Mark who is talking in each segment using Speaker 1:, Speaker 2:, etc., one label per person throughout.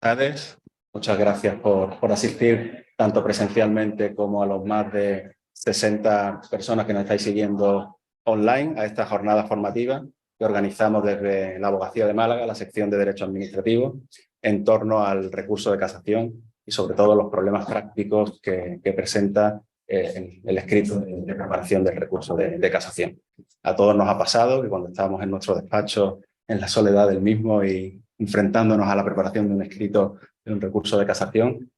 Speaker 1: tardes. Muchas gracias por asistir tanto presencialmente como a los más de 60 personas que nos estáis siguiendo online a esta jornada formativa que organizamos desde la Abogacía de Málaga, la sección de Derecho Administrativo, en torno al recurso de casación y sobre todo los problemas prácticos que presenta el escrito de preparación del recurso de casación. A todos nos ha pasado que cuando estamos en nuestro despacho en la soledad del mismo y enfrentándonos a la preparación de un escrito de un recurso de casación,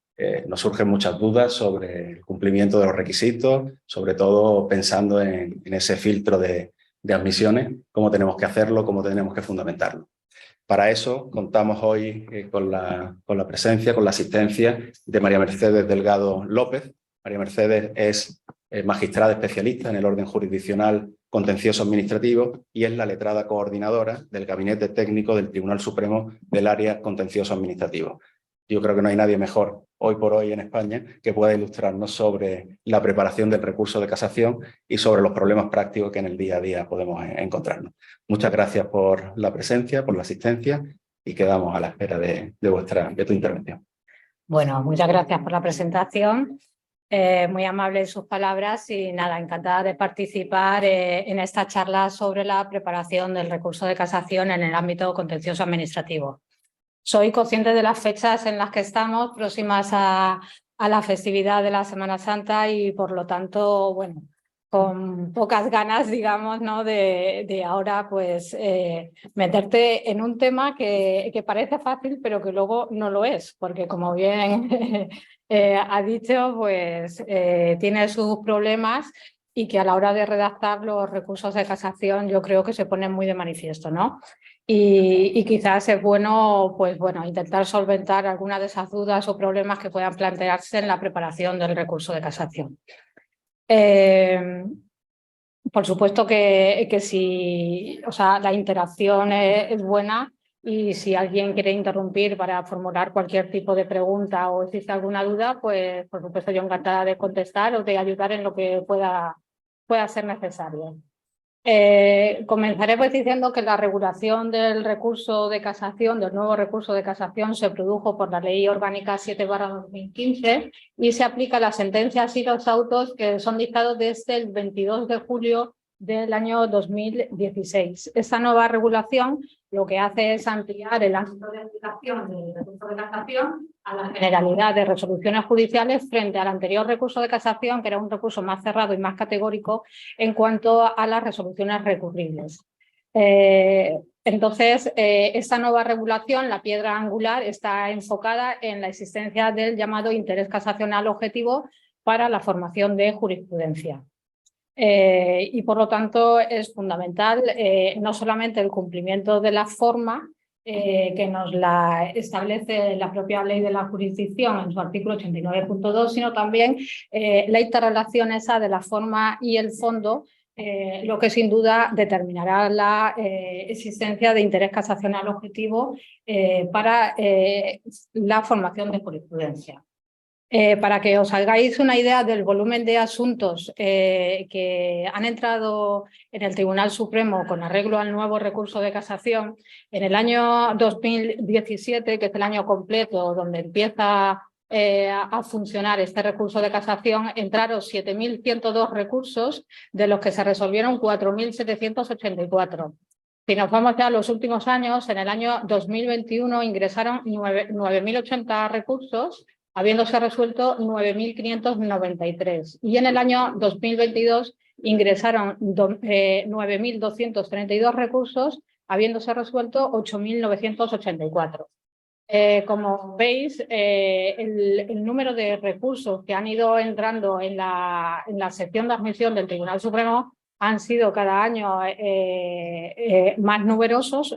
Speaker 1: nos surgen muchas dudas sobre el cumplimiento de los requisitos, sobre todo pensando en ese filtro de admisiones, cómo tenemos que hacerlo, cómo tenemos que fundamentarlo. Para eso contamos hoy con la presencia, con la asistencia de María Mercedes Delgado López. María Mercedes es magistrada especialista en el orden jurisdiccional contencioso administrativo y es la letrada coordinadora del Gabinete Técnico del Tribunal Supremo del área contencioso administrativo. Yo creo que no hay nadie mejor hoy por hoy en España que pueda ilustrarnos sobre la preparación del recurso de casación y sobre los problemas prácticos que en el día a día podemos encontrarnos. Muchas gracias por la presencia, por la asistencia y quedamos a la espera de tu intervención.
Speaker 2: Bueno, muchas gracias por la presentación. Muy amable en sus palabras y nada, encantada de participar en esta charla sobre la preparación del recurso de casación en el ámbito contencioso administrativo. Soy consciente de las fechas en las que estamos, próximas a la festividad de la Semana Santa y por lo tanto, bueno, con pocas ganas, digamos, ¿no? de ahora pues meterte en un tema que parece fácil pero que luego no lo es, porque como bien ha dicho, pues tiene sus problemas y que a la hora de redactar los recursos de casación yo creo que se ponen muy de manifiesto, ¿no? Y quizás es bueno, pues bueno, intentar solventar algunas de esas dudas o problemas que puedan plantearse en la preparación del recurso de casación. Por supuesto que si, o sea, la interacción es buena y si alguien quiere interrumpir para formular cualquier tipo de pregunta o existe alguna duda, pues por supuesto yo encantada de contestar o de ayudar en lo que pueda ser necesario. Comenzaré pues diciendo que la regulación del recurso de casación, del nuevo recurso de casación, se produjo por la Ley Orgánica 7/2015 y se aplica a las sentencias y los autos que son dictados desde el 22 de julio del año 2016. Esta nueva regulación lo que hace es ampliar el ámbito de aplicación del recurso de casación a la generalidad de resoluciones judiciales frente al anterior recurso de casación, que era un recurso más cerrado y más categórico en cuanto a las resoluciones recurribles. Entonces, esta nueva regulación, la piedra angular, está enfocada en la existencia del llamado interés casacional objetivo para la formación de jurisprudencia. Y por lo tanto es fundamental no solamente el cumplimiento de la forma que nos la establece la propia ley de la jurisdicción en su artículo 89.2, sino también la interrelación esa de la forma y el fondo, lo que sin duda determinará la existencia de interés casacional objetivo para la formación de jurisprudencia. Para que os hagáis una idea del volumen de asuntos que han entrado en el Tribunal Supremo con arreglo al nuevo recurso de casación, en el año 2017, que es el año completo donde empieza a funcionar este recurso de casación, entraron 7.102 recursos, de los que se resolvieron 4.784. Si nos vamos ya a los últimos años, en el año 2021 ingresaron 9.080 recursos, habiéndose resuelto 9.593. Y en el año 2022 ingresaron 9.232 recursos, habiéndose resuelto 8.984. Como veis, el número de recursos que han ido entrando en la sección de admisión del Tribunal Supremo han sido cada año más numerosos,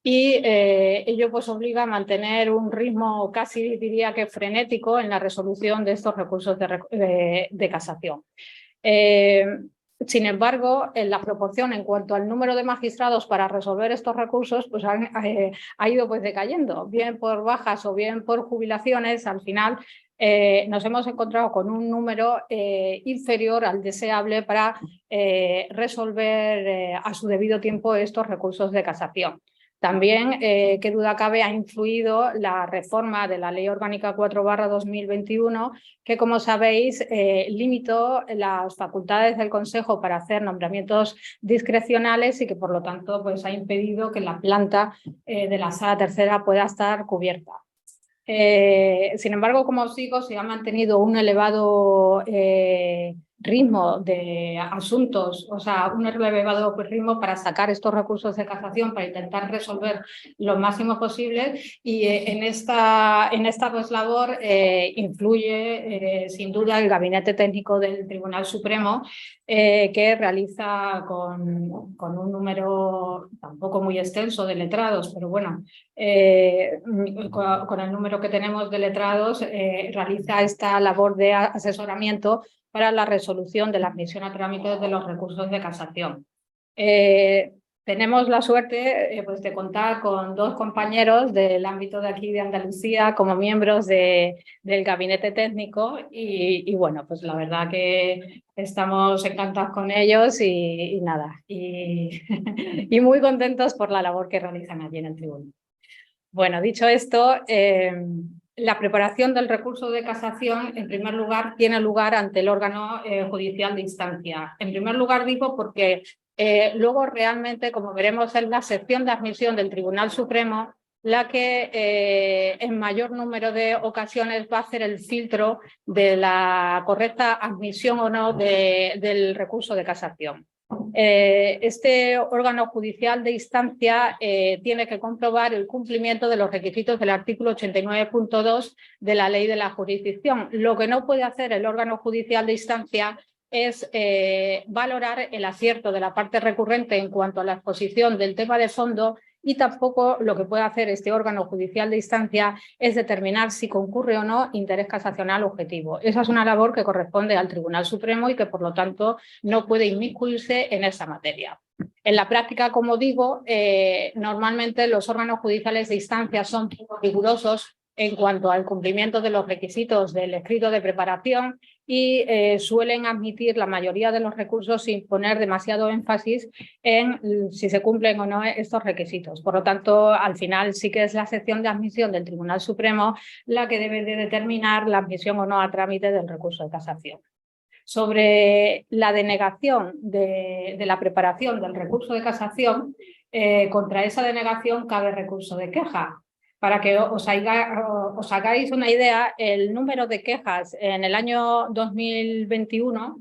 Speaker 2: y ello pues obliga a mantener un ritmo casi diría que frenético en la resolución de estos recursos de casación. Sin embargo, en la proporción en cuanto al número de magistrados para resolver estos recursos pues ha ido pues decayendo, bien por bajas o bien por jubilaciones. Al final nos hemos encontrado con un número inferior al deseable para resolver a su debido tiempo estos recursos de casación. También, qué duda cabe, ha influido la reforma de la Ley Orgánica 4/2021, que, como sabéis, limitó las facultades del Consejo para hacer nombramientos discrecionales y que, por lo tanto, pues, ha impedido que la planta de la Sala Tercera pueda estar cubierta. Sin embargo, como os digo, se ha mantenido un elevado ritmo de asuntos, o sea, un elevado ritmo para sacar estos recursos de casación, para intentar resolver lo máximo posible, y en esta pues, labor influye sin duda el Gabinete Técnico del Tribunal Supremo, que realiza con un número tampoco muy extenso de letrados, pero bueno, con el número que tenemos de letrados, realiza esta labor de asesoramiento para la resolución de la admisión a trámite de los recursos de casación. Tenemos la suerte pues, de contar con dos compañeros del ámbito de aquí de Andalucía como miembros del gabinete técnico y bueno, pues la verdad que estamos encantados con ellos y nada, y muy contentos por la labor que realizan allí en el tribunal. Bueno, dicho esto, la preparación del recurso de casación, en primer lugar, tiene lugar ante el órgano judicial de instancia. En primer lugar, digo porque luego realmente, como veremos, es la sección de admisión del Tribunal Supremo la que en mayor número de ocasiones va a hacer el filtro de la correcta admisión o no del recurso de casación. Este órgano judicial de instancia tiene que comprobar el cumplimiento de los requisitos del artículo 89.2 de la Ley de la Jurisdicción. Lo que no puede hacer el órgano judicial de instancia es valorar el acierto de la parte recurrente en cuanto a la exposición del tema de fondo, y tampoco lo que puede hacer este órgano judicial de instancia es determinar si concurre o no interés casacional objetivo. Esa es una labor que corresponde al Tribunal Supremo y que, por lo tanto, no puede inmiscuirse en esa materia. En la práctica, como digo, normalmente los órganos judiciales de instancia son poco rigurosos en cuanto al cumplimiento de los requisitos del escrito de preparación y suelen admitir la mayoría de los recursos sin poner demasiado énfasis en si se cumplen o no estos requisitos. Por lo tanto, al final sí que es la sección de admisión del Tribunal Supremo la que debe de determinar la admisión o no a trámite del recurso de casación. Sobre la denegación de la preparación del recurso de casación, contra esa denegación cabe recurso de queja. Para que os hagáis una idea, el número de quejas en el año 2021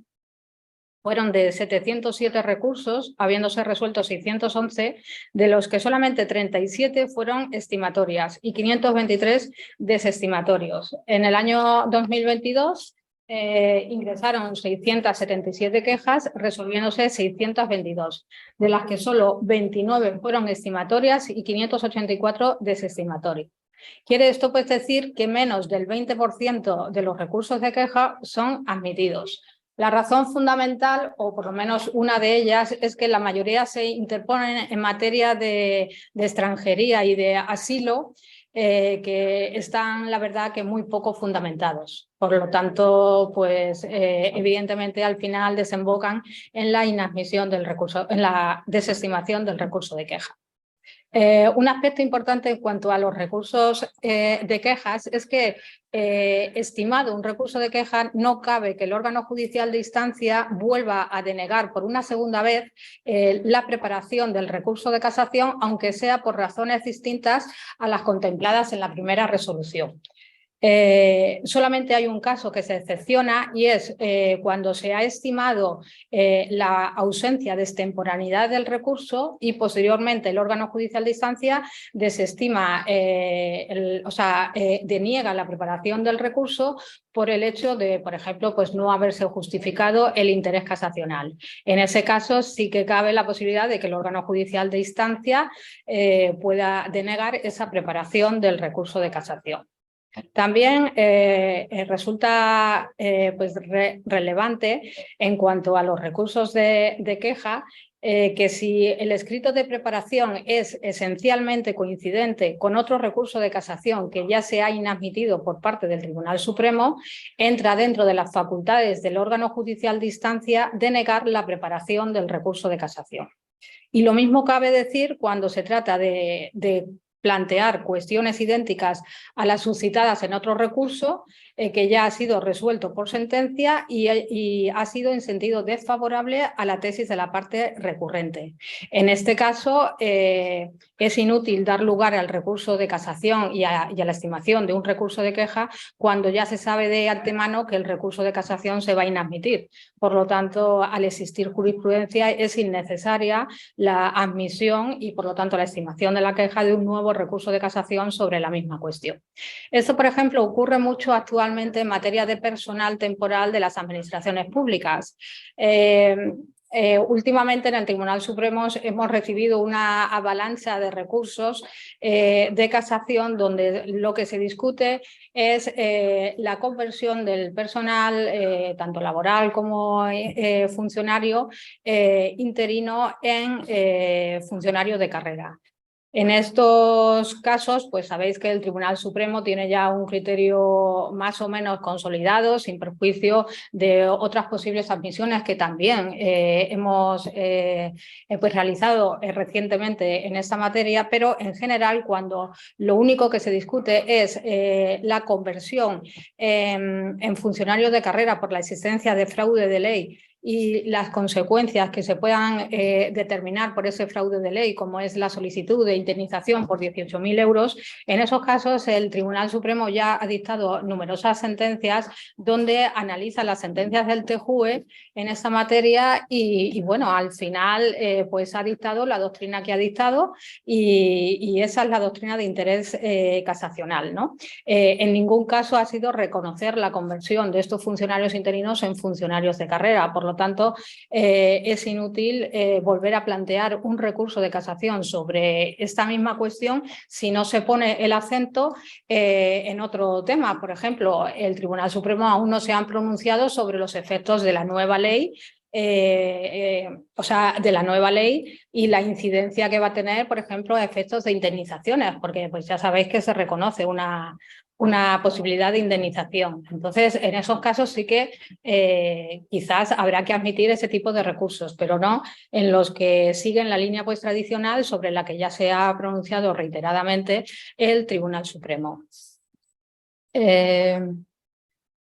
Speaker 2: fueron de 707 recursos, habiéndose resuelto 611, de los que solamente 37 fueron estimatorias y 523 desestimatorios. En el año 2022 ingresaron 677 quejas, resolviéndose 622, de las que solo 29 fueron estimatorias y 584 desestimatorias. Quiere esto pues decir que menos del 20% de los recursos de queja son admitidos. La razón fundamental, o por lo menos una de ellas, es que la mayoría se interponen en materia de extranjería y de asilo, que están, la verdad, que muy poco fundamentados. Por lo tanto, pues evidentemente al final desembocan en la inadmisión del recurso, en la desestimación del recurso de queja. Un aspecto importante en cuanto a los recursos de quejas es que, estimado un recurso de queja, no cabe que el órgano judicial de instancia vuelva a denegar por una segunda vez la preparación del recurso de casación, aunque sea por razones distintas a las contempladas en la primera resolución. Solamente hay un caso que se excepciona y es cuando se ha estimado la ausencia de extemporaneidad del recurso y posteriormente el órgano judicial de instancia desestima, deniega la preparación del recurso por el hecho de, por ejemplo, pues no haberse justificado el interés casacional. En ese caso sí que cabe la posibilidad de que el órgano judicial de instancia pueda denegar esa preparación del recurso de casación. También resulta relevante en cuanto a los recursos de queja que si el escrito de preparación es esencialmente coincidente con otro recurso de casación que ya se ha inadmitido por parte del Tribunal Supremo, entra dentro de las facultades del órgano judicial de instancia denegar la preparación del recurso de casación. Y lo mismo cabe decir cuando se trata de plantear cuestiones idénticas a las suscitadas en otro recurso que ya ha sido resuelto por sentencia y ha sido en sentido desfavorable a la tesis de la parte recurrente. En este caso, es inútil dar lugar al recurso de casación y a la estimación de un recurso de queja cuando ya se sabe de antemano que el recurso de casación se va a inadmitir. Por lo tanto, al existir jurisprudencia, es innecesaria la admisión y, por lo tanto, la estimación de la queja de un nuevo recurso de casación sobre la misma cuestión. Esto, por ejemplo, ocurre mucho actualmente en materia de personal temporal de las administraciones públicas. Últimamente en el Tribunal Supremo hemos recibido una avalancha de recursos de casación donde lo que se discute es la conversión del personal, tanto laboral como funcionario interino, en funcionario de carrera. En estos casos, pues sabéis que el Tribunal Supremo tiene ya un criterio más o menos consolidado, sin perjuicio de otras posibles admisiones que también hemos pues realizado recientemente en esta materia, pero en general cuando lo único que se discute es la conversión en funcionarios de carrera por la existencia de fraude de ley y las consecuencias que se puedan determinar por ese fraude de ley, como es la solicitud de indemnización por 18.000 euros, en esos casos el Tribunal Supremo ya ha dictado numerosas sentencias donde analiza las sentencias del TJUE en esta materia y bueno, al final pues ha dictado la doctrina que ha dictado y esa es la doctrina de interés casacional, ¿no? En ningún caso ha sido reconocer la conversión de estos funcionarios interinos en funcionarios de carrera. Por lo tanto, es inútil volver a plantear un recurso de casación sobre esta misma cuestión si no se pone el acento en otro tema. Por ejemplo, el Tribunal Supremo aún no se ha pronunciado sobre los efectos de la nueva ley, de la nueva ley y la incidencia que va a tener, por ejemplo, efectos de indemnizaciones, porque pues ya sabéis que se reconoce una posibilidad de indemnización. Entonces, en esos casos sí que quizás habrá que admitir ese tipo de recursos, pero no en los que siguen la línea pues tradicional sobre la que ya se ha pronunciado reiteradamente el Tribunal Supremo.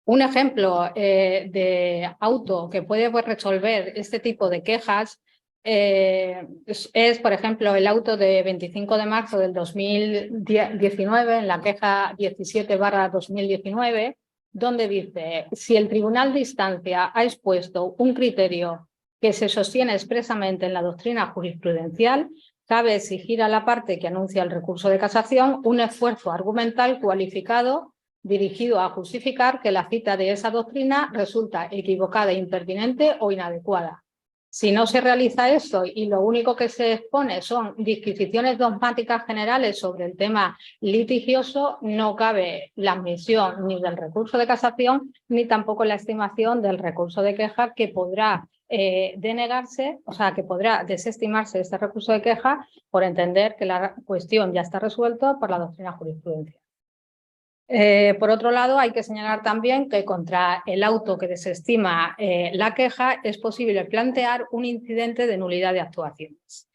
Speaker 2: Un ejemplo de auto que puede resolver este tipo de quejas es, por ejemplo, el auto de 25 de marzo del 2019, en la queja 17/2019, donde dice: si el tribunal de instancia ha expuesto un criterio que se sostiene expresamente en la doctrina jurisprudencial, cabe exigir a la parte que anuncia el recurso de casación un esfuerzo argumental cualificado dirigido a justificar que la cita de esa doctrina resulta equivocada, impertinente o inadecuada. Si no se realiza esto y lo único que se expone son disquisiciones dogmáticas generales sobre el tema litigioso, no cabe la admisión ni del recurso de casación ni tampoco la estimación del recurso de queja, que podrá denegarse, o sea, que podrá desestimarse este recurso de queja por entender que la cuestión ya está resuelta por la doctrina jurisprudencial. Por otro lado, hay que señalar también que contra el auto que desestima la queja es posible plantear un incidente de nulidad de actuaciones.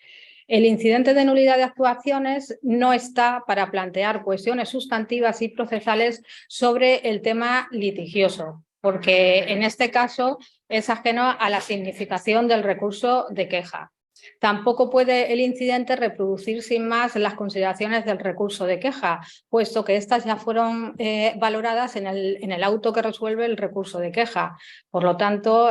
Speaker 2: El incidente de nulidad de actuaciones no está para plantear cuestiones sustantivas y procesales sobre el tema litigioso, porque en este caso es ajeno a la significación del recurso de queja. Tampoco puede el incidente reproducir sin más las consideraciones del recurso de queja, puesto que estas ya fueron valoradas en el auto que resuelve el recurso de queja. Por lo tanto,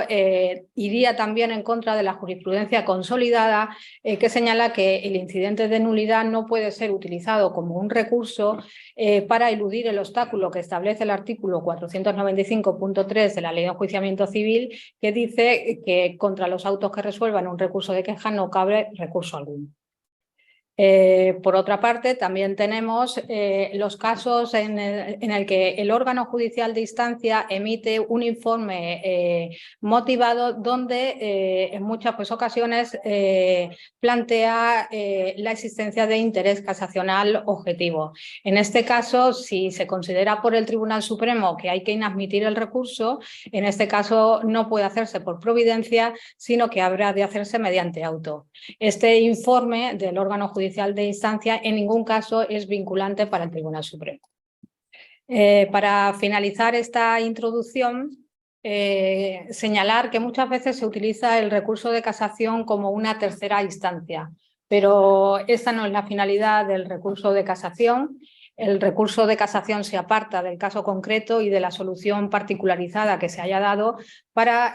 Speaker 2: iría también en contra de la jurisprudencia consolidada que señala que el incidente de nulidad no puede ser utilizado como un recurso para eludir el obstáculo que establece el artículo 495.3 de la Ley de Enjuiciamiento Civil, que dice que contra los autos que resuelvan un recurso de queja no cabe recurso alguno. Por otra parte, también tenemos los casos en el que el órgano judicial de instancia emite un informe motivado donde en muchas ocasiones plantea la existencia de interés casacional objetivo. En este caso, si se considera por el Tribunal Supremo que hay que inadmitir el recurso, en este caso no puede hacerse por providencia, sino que habrá de hacerse mediante auto. Este informe del órgano judicial de instancia en ningún caso es vinculante para el Tribunal Supremo. Para finalizar esta introducción, señalar que muchas veces se utiliza el recurso de casación como una tercera instancia, pero esta no es la finalidad del recurso de casación. El recurso de casación se aparta del caso concreto y de la solución particularizada que se haya dado para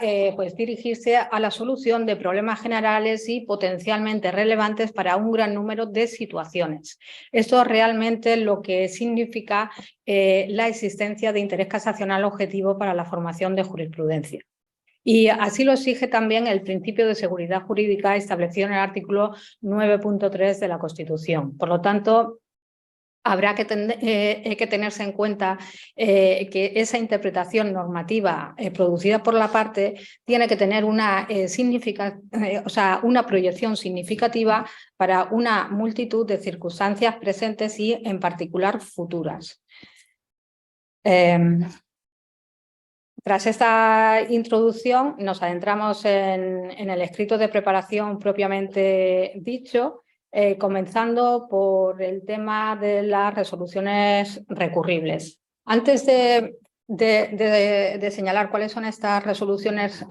Speaker 2: dirigirse a la solución de problemas generales y potencialmente relevantes para un gran número de situaciones. Esto es realmente lo que significa la existencia de interés casacional objetivo para la formación de jurisprudencia. Y así lo exige también el principio de seguridad jurídica establecido en el artículo 9.3 de la Constitución. Por lo tanto, habrá que tenerse en cuenta que esa interpretación normativa producida por la parte tiene que tener una proyección significativa para una multitud de circunstancias presentes y, en particular, futuras. Tras esta introducción, nos adentramos en el escrito de preparación propiamente dicho, comenzando por el tema de las resoluciones recurribles. Antes de señalar cuáles son estas resoluciones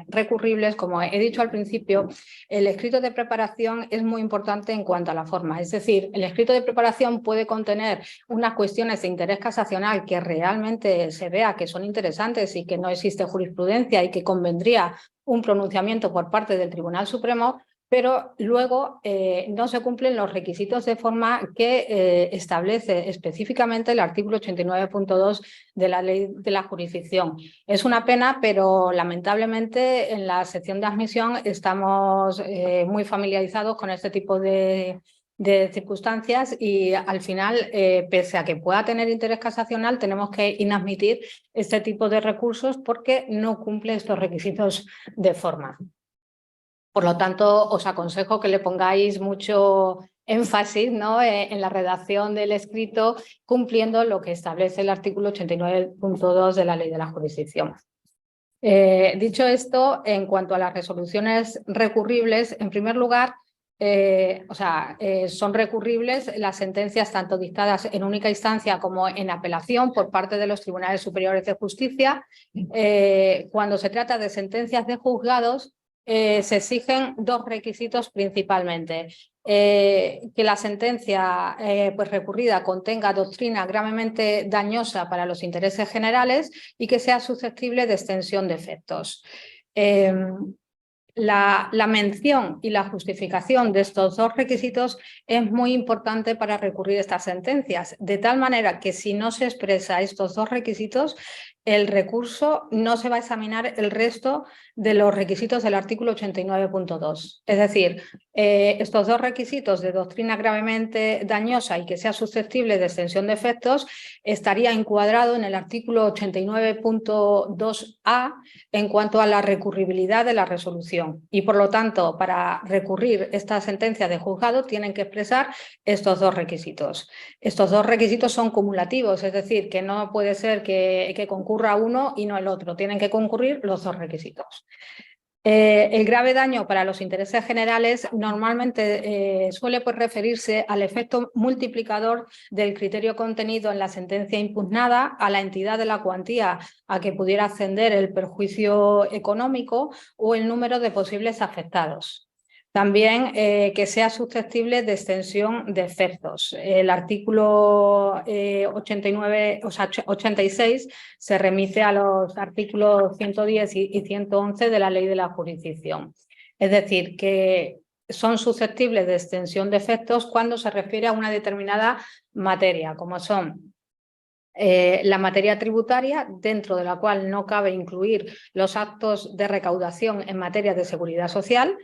Speaker 2: recurribles, como he dicho al principio, el escrito de preparación es muy importante en cuanto a la forma. Es decir, el escrito de preparación puede contener unas cuestiones de interés casacional que realmente se vea que son interesantes y que no existe jurisprudencia y que convendría un pronunciamiento por parte del Tribunal Supremo, pero luego no se cumplen los requisitos de forma que establece específicamente el artículo 89.2 de la Ley de la Jurisdicción. Es una pena, pero lamentablemente en la sección de admisión estamos muy familiarizados con este tipo de circunstancias y al final, pese a que pueda tener interés casacional, tenemos que inadmitir este tipo de recursos porque no cumple estos requisitos de forma. Por lo tanto, os aconsejo que le pongáis mucho énfasis, ¿no?, en la redacción del escrito, cumpliendo lo que establece el artículo 89.2 de la Ley de la Jurisdicción. Dicho esto, en cuanto a las resoluciones recurribles, en primer lugar, son recurribles las sentencias tanto dictadas en única instancia como en apelación por parte de los Tribunales Superiores de Justicia. Cuando se trata de sentencias de juzgados, se exigen dos requisitos principalmente. Que la sentencia recurrida contenga doctrina gravemente dañosa para los intereses generales y que sea susceptible de extensión de efectos. La mención y la justificación de estos dos requisitos es muy importante para recurrir estas sentencias, de tal manera que si no se expresa estos dos requisitos, el recurso no se va a examinar el resto de los requisitos del artículo 89.2. Es decir, estos dos requisitos de doctrina gravemente dañosa y que sea susceptible de extensión de efectos estaría encuadrado en el artículo 89.2a en cuanto a la recurribilidad de la resolución. Y por lo tanto, para recurrir esta sentencia de juzgado tienen que expresar estos dos requisitos. Estos dos requisitos son cumulativos, es decir, que no puede ser que concurra uno y no el otro, tienen que concurrir los dos requisitos. El grave daño para los intereses generales normalmente suele referirse al efecto multiplicador del criterio contenido en la sentencia impugnada, a la entidad de la cuantía a que pudiera ascender el perjuicio económico o el número de posibles afectados. También que sea susceptible de extensión de efectos. El artículo 86 se remite a los artículos 110 y 111 de la Ley de la Jurisdicción. Es decir, que son susceptibles de extensión de efectos cuando se refiere a una determinada materia, como son la materia tributaria, dentro de la cual no cabe incluir los actos de recaudación en materia de seguridad social.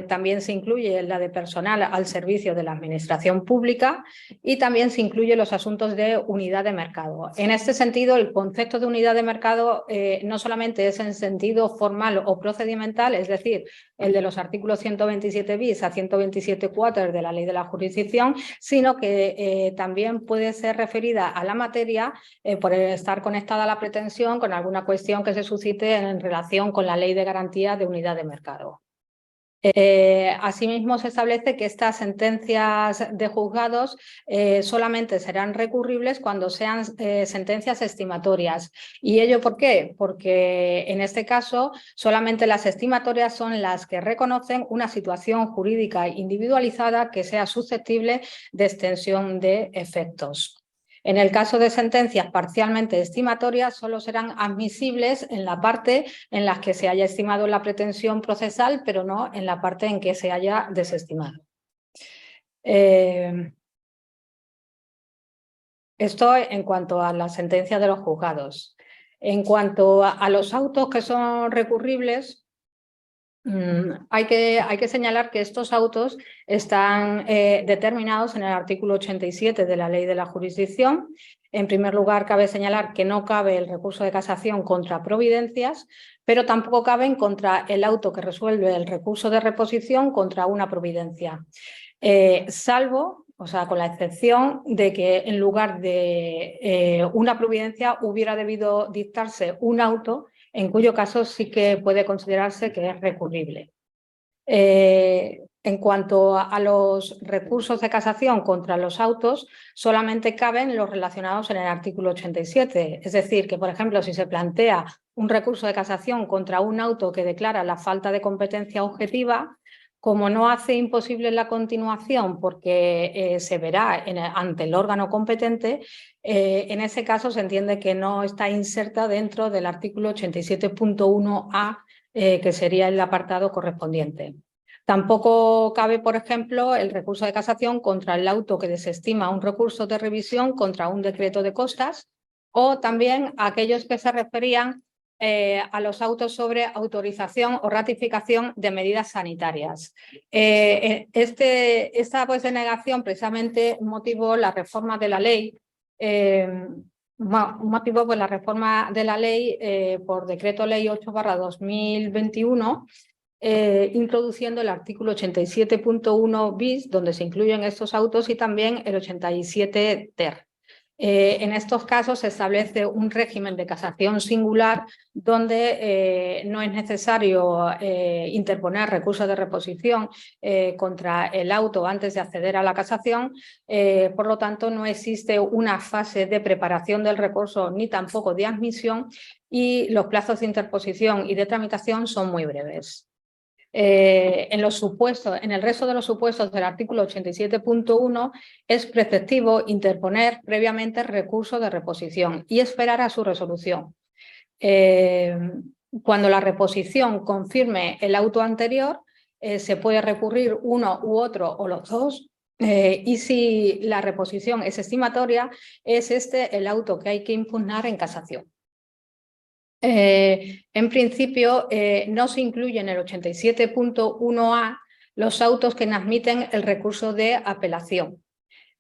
Speaker 2: también se incluye la de personal al servicio de la administración pública y también se incluyen los asuntos de unidad de mercado. En este sentido, el concepto de unidad de mercado no solamente es en sentido formal o procedimental, es decir, el de los artículos 127 bis a 127 quater de la Ley de la Jurisdicción, sino que también puede ser referida a la materia por estar conectada a la pretensión con alguna cuestión que se suscite en relación con la Ley de Garantía de Unidad de Mercado. Asimismo, se establece que estas sentencias de juzgados solamente serán recurribles cuando sean sentencias estimatorias. ¿Y ello por qué? Porque en este caso solamente las estimatorias son las que reconocen una situación jurídica individualizada que sea susceptible de extensión de efectos. En el caso de sentencias parcialmente estimatorias, solo serán admisibles en la parte en la que se haya estimado la pretensión procesal, pero no en la parte en que se haya desestimado. Esto en cuanto a la sentencia de los juzgados. En cuanto a los autos que son recurribles, hay que señalar que estos autos están determinados en el artículo 87 de la Ley de la Jurisdicción. En primer lugar, cabe señalar que no cabe el recurso de casación contra providencias, pero tampoco caben contra el auto que resuelve el recurso de reposición contra una providencia, salvo, o sea, con la excepción de que en lugar de una providencia hubiera debido dictarse un auto, en cuyo caso sí que puede considerarse que es recurrible. En cuanto a los recursos de casación contra los autos, solamente caben los relacionados en el artículo 87. Es decir, que, por ejemplo, si se plantea un recurso de casación contra un auto que declara la falta de competencia objetiva, como no hace imposible la continuación porque se verá ante el órgano competente, en ese caso se entiende que no está inserta dentro del artículo 87.1a, que sería el apartado correspondiente. Tampoco cabe, por ejemplo, el recurso de casación contra el auto que desestima un recurso de revisión contra un decreto de costas, o también aquellos que se referían a los autos sobre autorización o ratificación de medidas sanitarias. Esta denegación precisamente motivó la reforma de la ley, por decreto ley 8/2021, introduciendo el artículo 87.1 bis, donde se incluyen estos autos, y también el 87 ter. En estos casos se establece un régimen de casación singular donde no es necesario interponer recursos de reposición contra el auto antes de acceder a la casación. Por lo tanto, no existe una fase de preparación del recurso ni tampoco de admisión, y los plazos de interposición y de tramitación son muy breves. En el resto de los supuestos del artículo 87.1 es preceptivo interponer previamente recurso de reposición y esperar a su resolución. Cuando la reposición confirme el auto anterior, se puede recurrir uno u otro o los dos, y si la reposición es estimatoria, es el auto que hay que impugnar en casación. En principio, no se incluye en el 87.1a los autos que no admiten el recurso de apelación.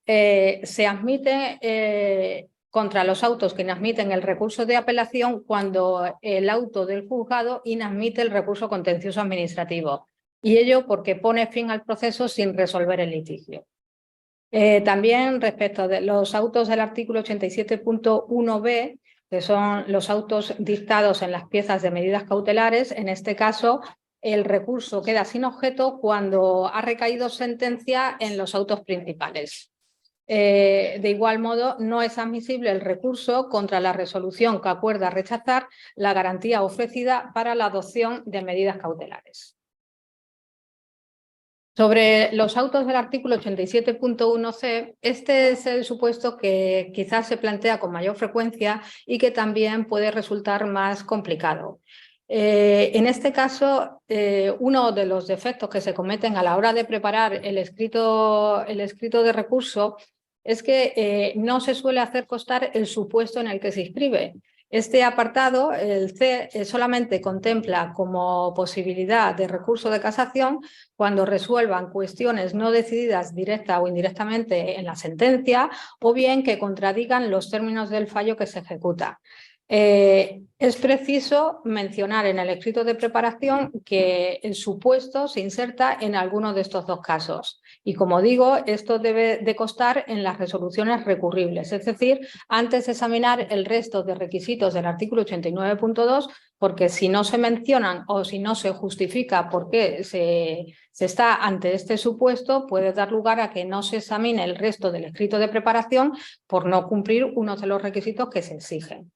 Speaker 2: Se admite contra los autos que inadmiten el recurso de apelación cuando el auto del juzgado inadmite el recurso contencioso administrativo, y ello porque pone fin al proceso sin resolver el litigio. También respecto de los autos del artículo 87.1b, que son los autos dictados en las piezas de medidas cautelares, en este caso el recurso queda sin objeto cuando ha recaído sentencia en los autos principales. De igual modo, no es admisible el recurso contra la resolución que acuerda rechazar la garantía ofrecida para la adopción de medidas cautelares. Sobre los autos del artículo 87.1c, este es el supuesto que quizás se plantea con mayor frecuencia y que también puede resultar más complicado. En este caso, uno de los defectos que se cometen a la hora de preparar el escrito de recurso es que no se suele hacer constar el supuesto en el que se inscribe. Este apartado, el C, solamente contempla como posibilidad de recurso de casación cuando resuelvan cuestiones no decididas directa o indirectamente en la sentencia o bien que contradigan los términos del fallo que se ejecuta. Es preciso mencionar en el escrito de preparación que el supuesto se inserta en alguno de estos dos casos. Y como digo, esto debe de constar en las resoluciones recurribles, es decir, antes de examinar el resto de requisitos del artículo 89.2, porque si no se mencionan o si no se justifica por qué se está ante este supuesto, puede dar lugar a que no se examine el resto del escrito de preparación por no cumplir uno de los requisitos que se exigen.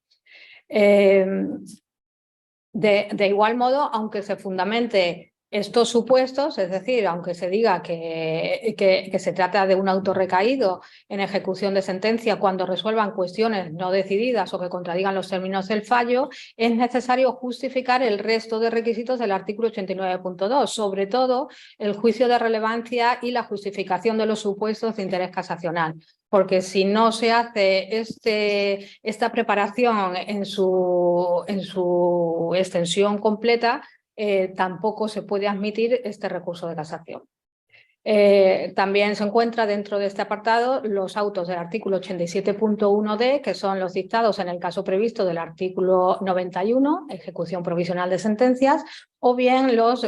Speaker 2: De igual modo, aunque se fundamente estos supuestos, es decir, aunque se diga que se trata de un auto recaído en ejecución de sentencia cuando resuelvan cuestiones no decididas o que contradigan los términos del fallo, es necesario justificar el resto de requisitos del artículo 89.2, sobre todo el juicio de relevancia y la justificación de los supuestos de interés casacional. Porque si no se hace esta preparación en su extensión completa, tampoco se puede admitir este recurso de casación. También se encuentra dentro de este apartado los autos del artículo 87.1d, que son los dictados en el caso previsto del artículo 91, ejecución provisional de sentencias, o bien los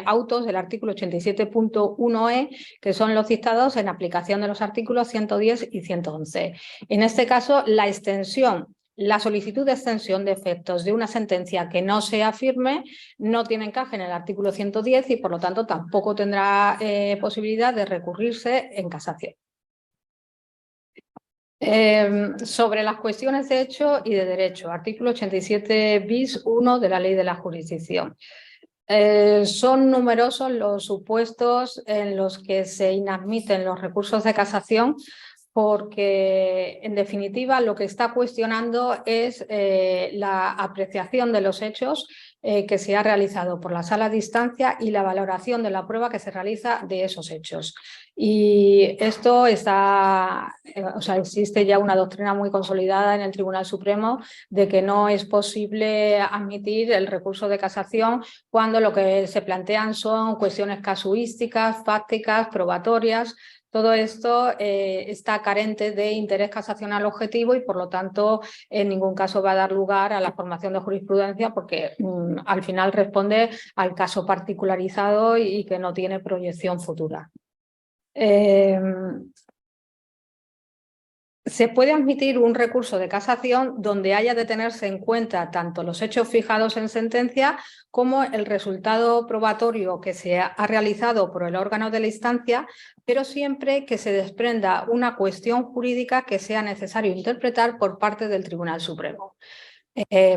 Speaker 2: autos del artículo 87.1e, que son los dictados en aplicación de los artículos 110 y 111. En este caso, la solicitud de extensión de efectos de una sentencia que no sea firme no tiene encaje en el artículo 110 y por lo tanto tampoco tendrá posibilidad de recurrirse en casación. Sobre las cuestiones de hecho y de derecho, artículo 87 bis 1 de la Ley de la Jurisdicción. Son numerosos los supuestos en los que se inadmiten los recursos de casación porque, en definitiva, lo que está cuestionando es la apreciación de los hechos que se ha realizado por la sala de instancia y la valoración de la prueba que se realiza de esos hechos. Y esto existe ya una doctrina muy consolidada en el Tribunal Supremo de que no es posible admitir el recurso de casación cuando lo que se plantean son cuestiones casuísticas, fácticas, probatorias. Todo esto está carente de interés casacional objetivo y, por lo tanto, en ningún caso va a dar lugar a la formación de jurisprudencia porque al final responde al caso particularizado y que no tiene proyección futura. Se puede admitir un recurso de casación donde haya de tenerse en cuenta tanto los hechos fijados en sentencia como el resultado probatorio que se ha realizado por el órgano de la instancia, pero siempre que se desprenda una cuestión jurídica que sea necesario interpretar por parte del Tribunal Supremo.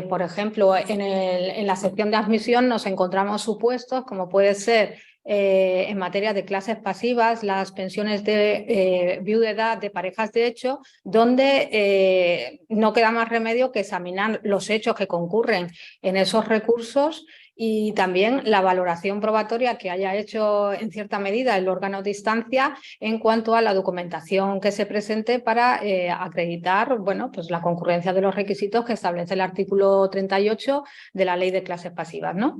Speaker 2: Por ejemplo, en la sección de admisión nos encontramos supuestos como puede ser en materia de clases pasivas, las pensiones de viudedad de parejas de hecho, donde no queda más remedio que examinar los hechos que concurren en esos recursos y también la valoración probatoria que haya hecho en cierta medida el órgano de instancia en cuanto a la documentación que se presente para acreditar pues la concurrencia de los requisitos que establece el artículo 38 de la Ley de Clases Pasivas, ¿no?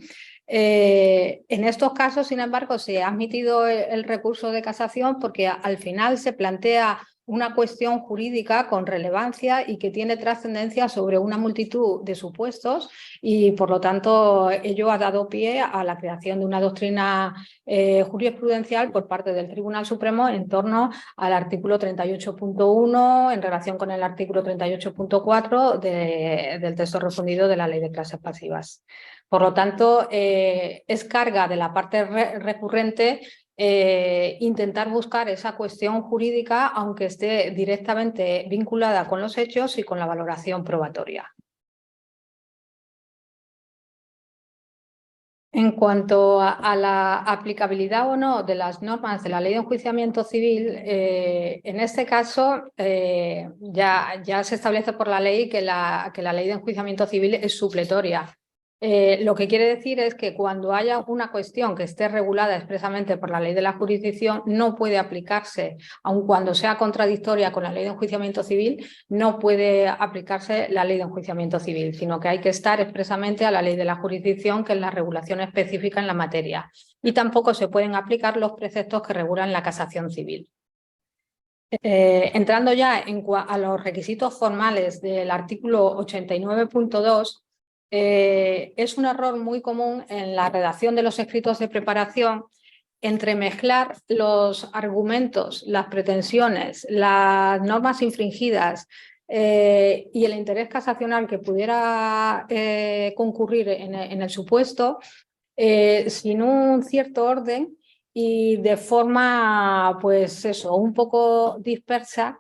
Speaker 2: En estos casos, sin embargo, se ha admitido el recurso de casación porque al final se plantea una cuestión jurídica con relevancia y que tiene trascendencia sobre una multitud de supuestos y, por lo tanto, ello ha dado pie a la creación de una doctrina jurisprudencial por parte del Tribunal Supremo en torno al artículo 38.1 en relación con el artículo 38.4 del texto refundido de la Ley de Clases Pasivas. Por lo tanto, es carga de la parte recurrente intentar buscar esa cuestión jurídica, aunque esté directamente vinculada con los hechos y con la valoración probatoria. En cuanto a la aplicabilidad o no de las normas de la Ley de Enjuiciamiento Civil, en este caso ya se establece por la ley que la Ley de Enjuiciamiento Civil es supletoria. Lo que quiere decir es que cuando haya una cuestión que esté regulada expresamente por la ley de la jurisdicción, no puede aplicarse, aun cuando sea contradictoria con la ley de enjuiciamiento civil, no puede aplicarse la ley de enjuiciamiento civil, sino que hay que estar expresamente a la ley de la jurisdicción, que es la regulación específica en la materia. Y tampoco se pueden aplicar los preceptos que regulan la casación civil. Entrando ya a los requisitos formales del artículo 89.2, es un error muy común en la redacción de los escritos de preparación entremezclar los argumentos, las pretensiones, las normas infringidas y el interés casacional que pudiera concurrir en el supuesto sin un cierto orden y de forma, pues eso, un poco dispersa,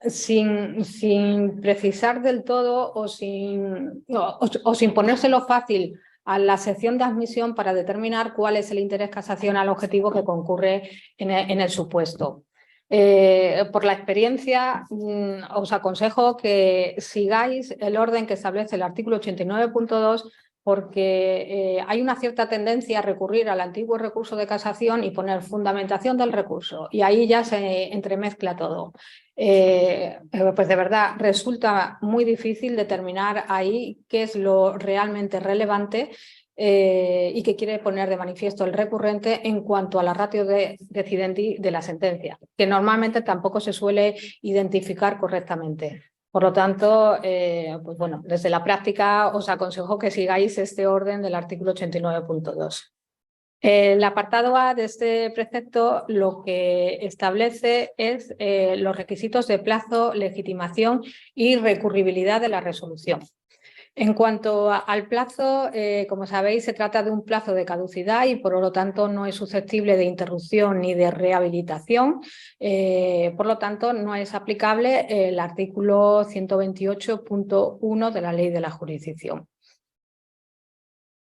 Speaker 2: sin precisar del todo o sin ponérselo fácil a la sección de admisión para determinar cuál es el interés casacional objetivo que concurre en el supuesto. Por la experiencia, os aconsejo que sigáis el orden que establece el artículo 89.2, porque hay una cierta tendencia a recurrir al antiguo recurso de casación y poner fundamentación del recurso, y ahí ya se entremezcla todo. Pues de verdad resulta muy difícil determinar ahí qué es lo realmente relevante y que quiere poner de manifiesto el recurrente en cuanto a la ratio de decidendi de la sentencia, que normalmente tampoco se suele identificar correctamente. Por lo tanto, pues bueno, desde la práctica os aconsejo que sigáis este orden del artículo 89.2. El apartado A de este precepto lo que establece es los requisitos de plazo, legitimación y recurribilidad de la resolución. En cuanto al plazo, como sabéis, se trata de un plazo de caducidad y por lo tanto no es susceptible de interrupción ni de rehabilitación. Por lo tanto, no es aplicable el artículo 128.1 de la Ley de la Jurisdicción.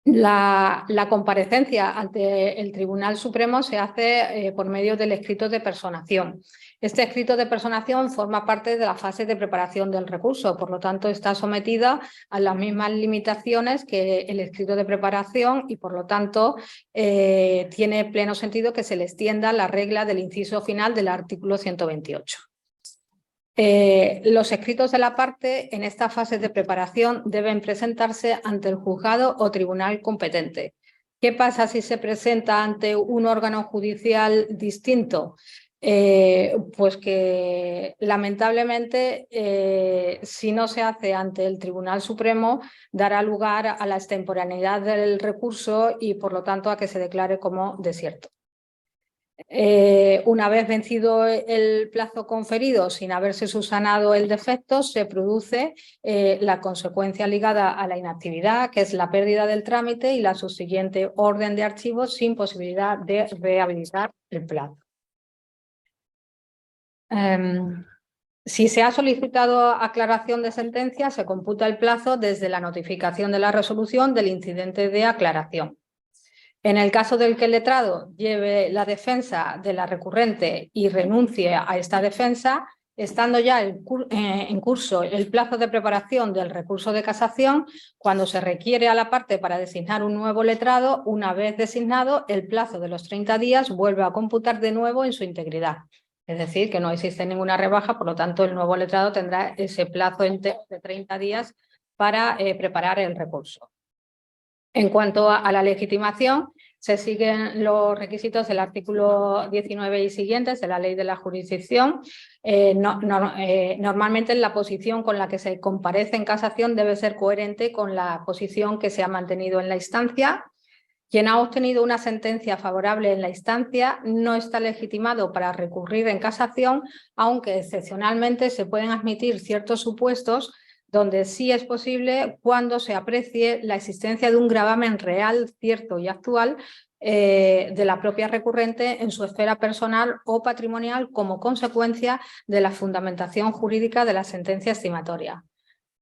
Speaker 2: La comparecencia ante el Tribunal Supremo se hace por medio del escrito de personación. Este escrito de personación forma parte de la fase de preparación del recurso, por lo tanto está sometida a las mismas limitaciones que el escrito de preparación y por lo tanto tiene pleno sentido que se le extienda la regla del inciso final del artículo 128. Los escritos de la parte en esta fase de preparación deben presentarse ante el juzgado o tribunal competente. ¿Qué pasa si se presenta ante un órgano judicial distinto? Pues que lamentablemente si no se hace ante el Tribunal Supremo dará lugar a la extemporaneidad del recurso y por lo tanto a que se declare como desierto. Una vez vencido el plazo conferido sin haberse subsanado el defecto, se produce la consecuencia ligada a la inactividad, que es la pérdida del trámite y la subsiguiente orden de archivo sin posibilidad de rehabilitar el plazo. Si se ha solicitado aclaración de sentencia, se computa el plazo desde la notificación de la resolución del incidente de aclaración. En el caso del que el letrado lleve la defensa de la recurrente y renuncie a esta defensa, estando ya en curso el plazo de preparación del recurso de casación, cuando se requiere a la parte para designar un nuevo letrado, una vez designado, el plazo de los 30 días vuelve a computar de nuevo en su integridad. Es decir, que no existe ninguna rebaja, por lo tanto el nuevo letrado tendrá ese plazo entero de 30 días para preparar el recurso. En cuanto a la legitimación, se siguen los requisitos del artículo 19 y siguientes de la Ley de la Jurisdicción. Normalmente la posición con la que se comparece en casación debe ser coherente con la posición que se ha mantenido en la instancia. Quien ha obtenido una sentencia favorable en la instancia no está legitimado para recurrir en casación, aunque excepcionalmente se pueden admitir ciertos supuestos donde sí es posible cuando se aprecie la existencia de un gravamen real, cierto y actual de la propia recurrente en su esfera personal o patrimonial como consecuencia de la fundamentación jurídica de la sentencia estimatoria.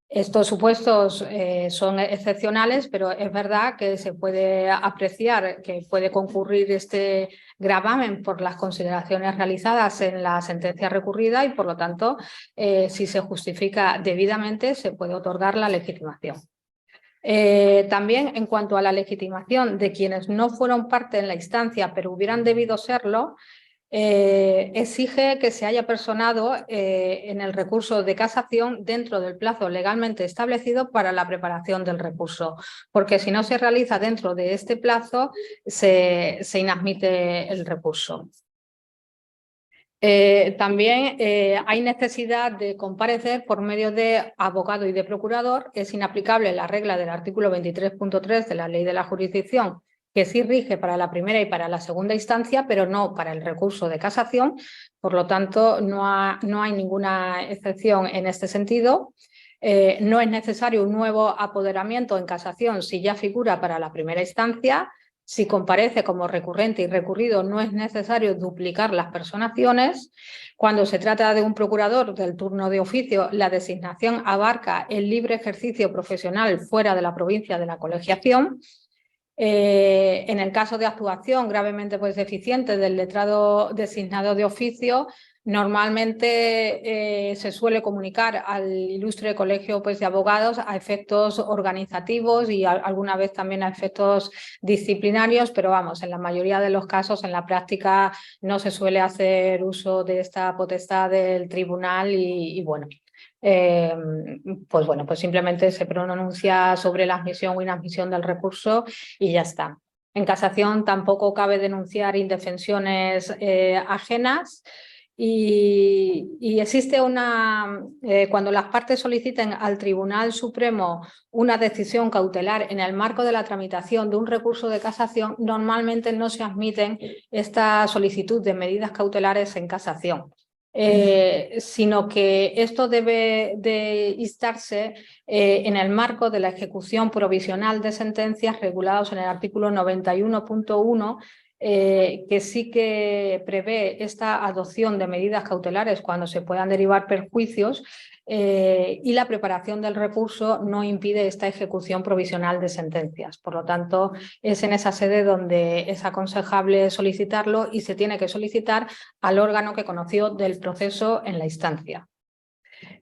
Speaker 2: Estos supuestos son excepcionales, pero es verdad que se puede apreciar que puede concurrir este gravamen por las consideraciones realizadas en la sentencia recurrida y, por lo tanto, si se justifica debidamente, se puede otorgar la legitimación. También en cuanto a la legitimación de quienes no fueron parte en la instancia pero hubieran debido serlo, exige que se haya personado en el recurso de casación dentro del plazo legalmente establecido para la preparación del recurso, porque si no se realiza dentro de este plazo se inadmite el recurso. También hay necesidad de comparecer por medio de abogado y de procurador. Es inaplicable la regla del artículo 23.3 de la Ley de la Jurisdicción, que sí rige para la primera y para la segunda instancia, pero no para el recurso de casación. Por lo tanto, no hay ninguna excepción en este sentido. No es necesario un nuevo apoderamiento en casación si ya figura para la primera instancia. Si comparece como recurrente y recurrido, no es necesario duplicar las personaciones. Cuando se trata de un procurador del turno de oficio, la designación abarca el libre ejercicio profesional fuera de la provincia de la colegiación. En el caso de actuación gravemente deficiente del letrado designado de oficio, normalmente se suele comunicar al ilustre colegio de abogados a efectos organizativos y alguna vez también a efectos disciplinarios, pero vamos, en la mayoría de los casos en la práctica no se suele hacer uso de esta potestad del tribunal y bueno. Pues simplemente se pronuncia sobre la admisión o inadmisión del recurso y ya está. En casación tampoco cabe denunciar indefensiones ajenas y existe cuando las partes soliciten al Tribunal Supremo una decisión cautelar en el marco de la tramitación de un recurso de casación, normalmente no se admiten esta solicitud de medidas cautelares en casación. Sino que esto debe de instarse en el marco de la ejecución provisional de sentencias regulados en el artículo 91.1, que sí que prevé esta adopción de medidas cautelares cuando se puedan derivar perjuicios y la preparación del recurso no impide esta ejecución provisional de sentencias. Por lo tanto, es en esa sede donde es aconsejable solicitarlo y se tiene que solicitar al órgano que conoció del proceso en la instancia.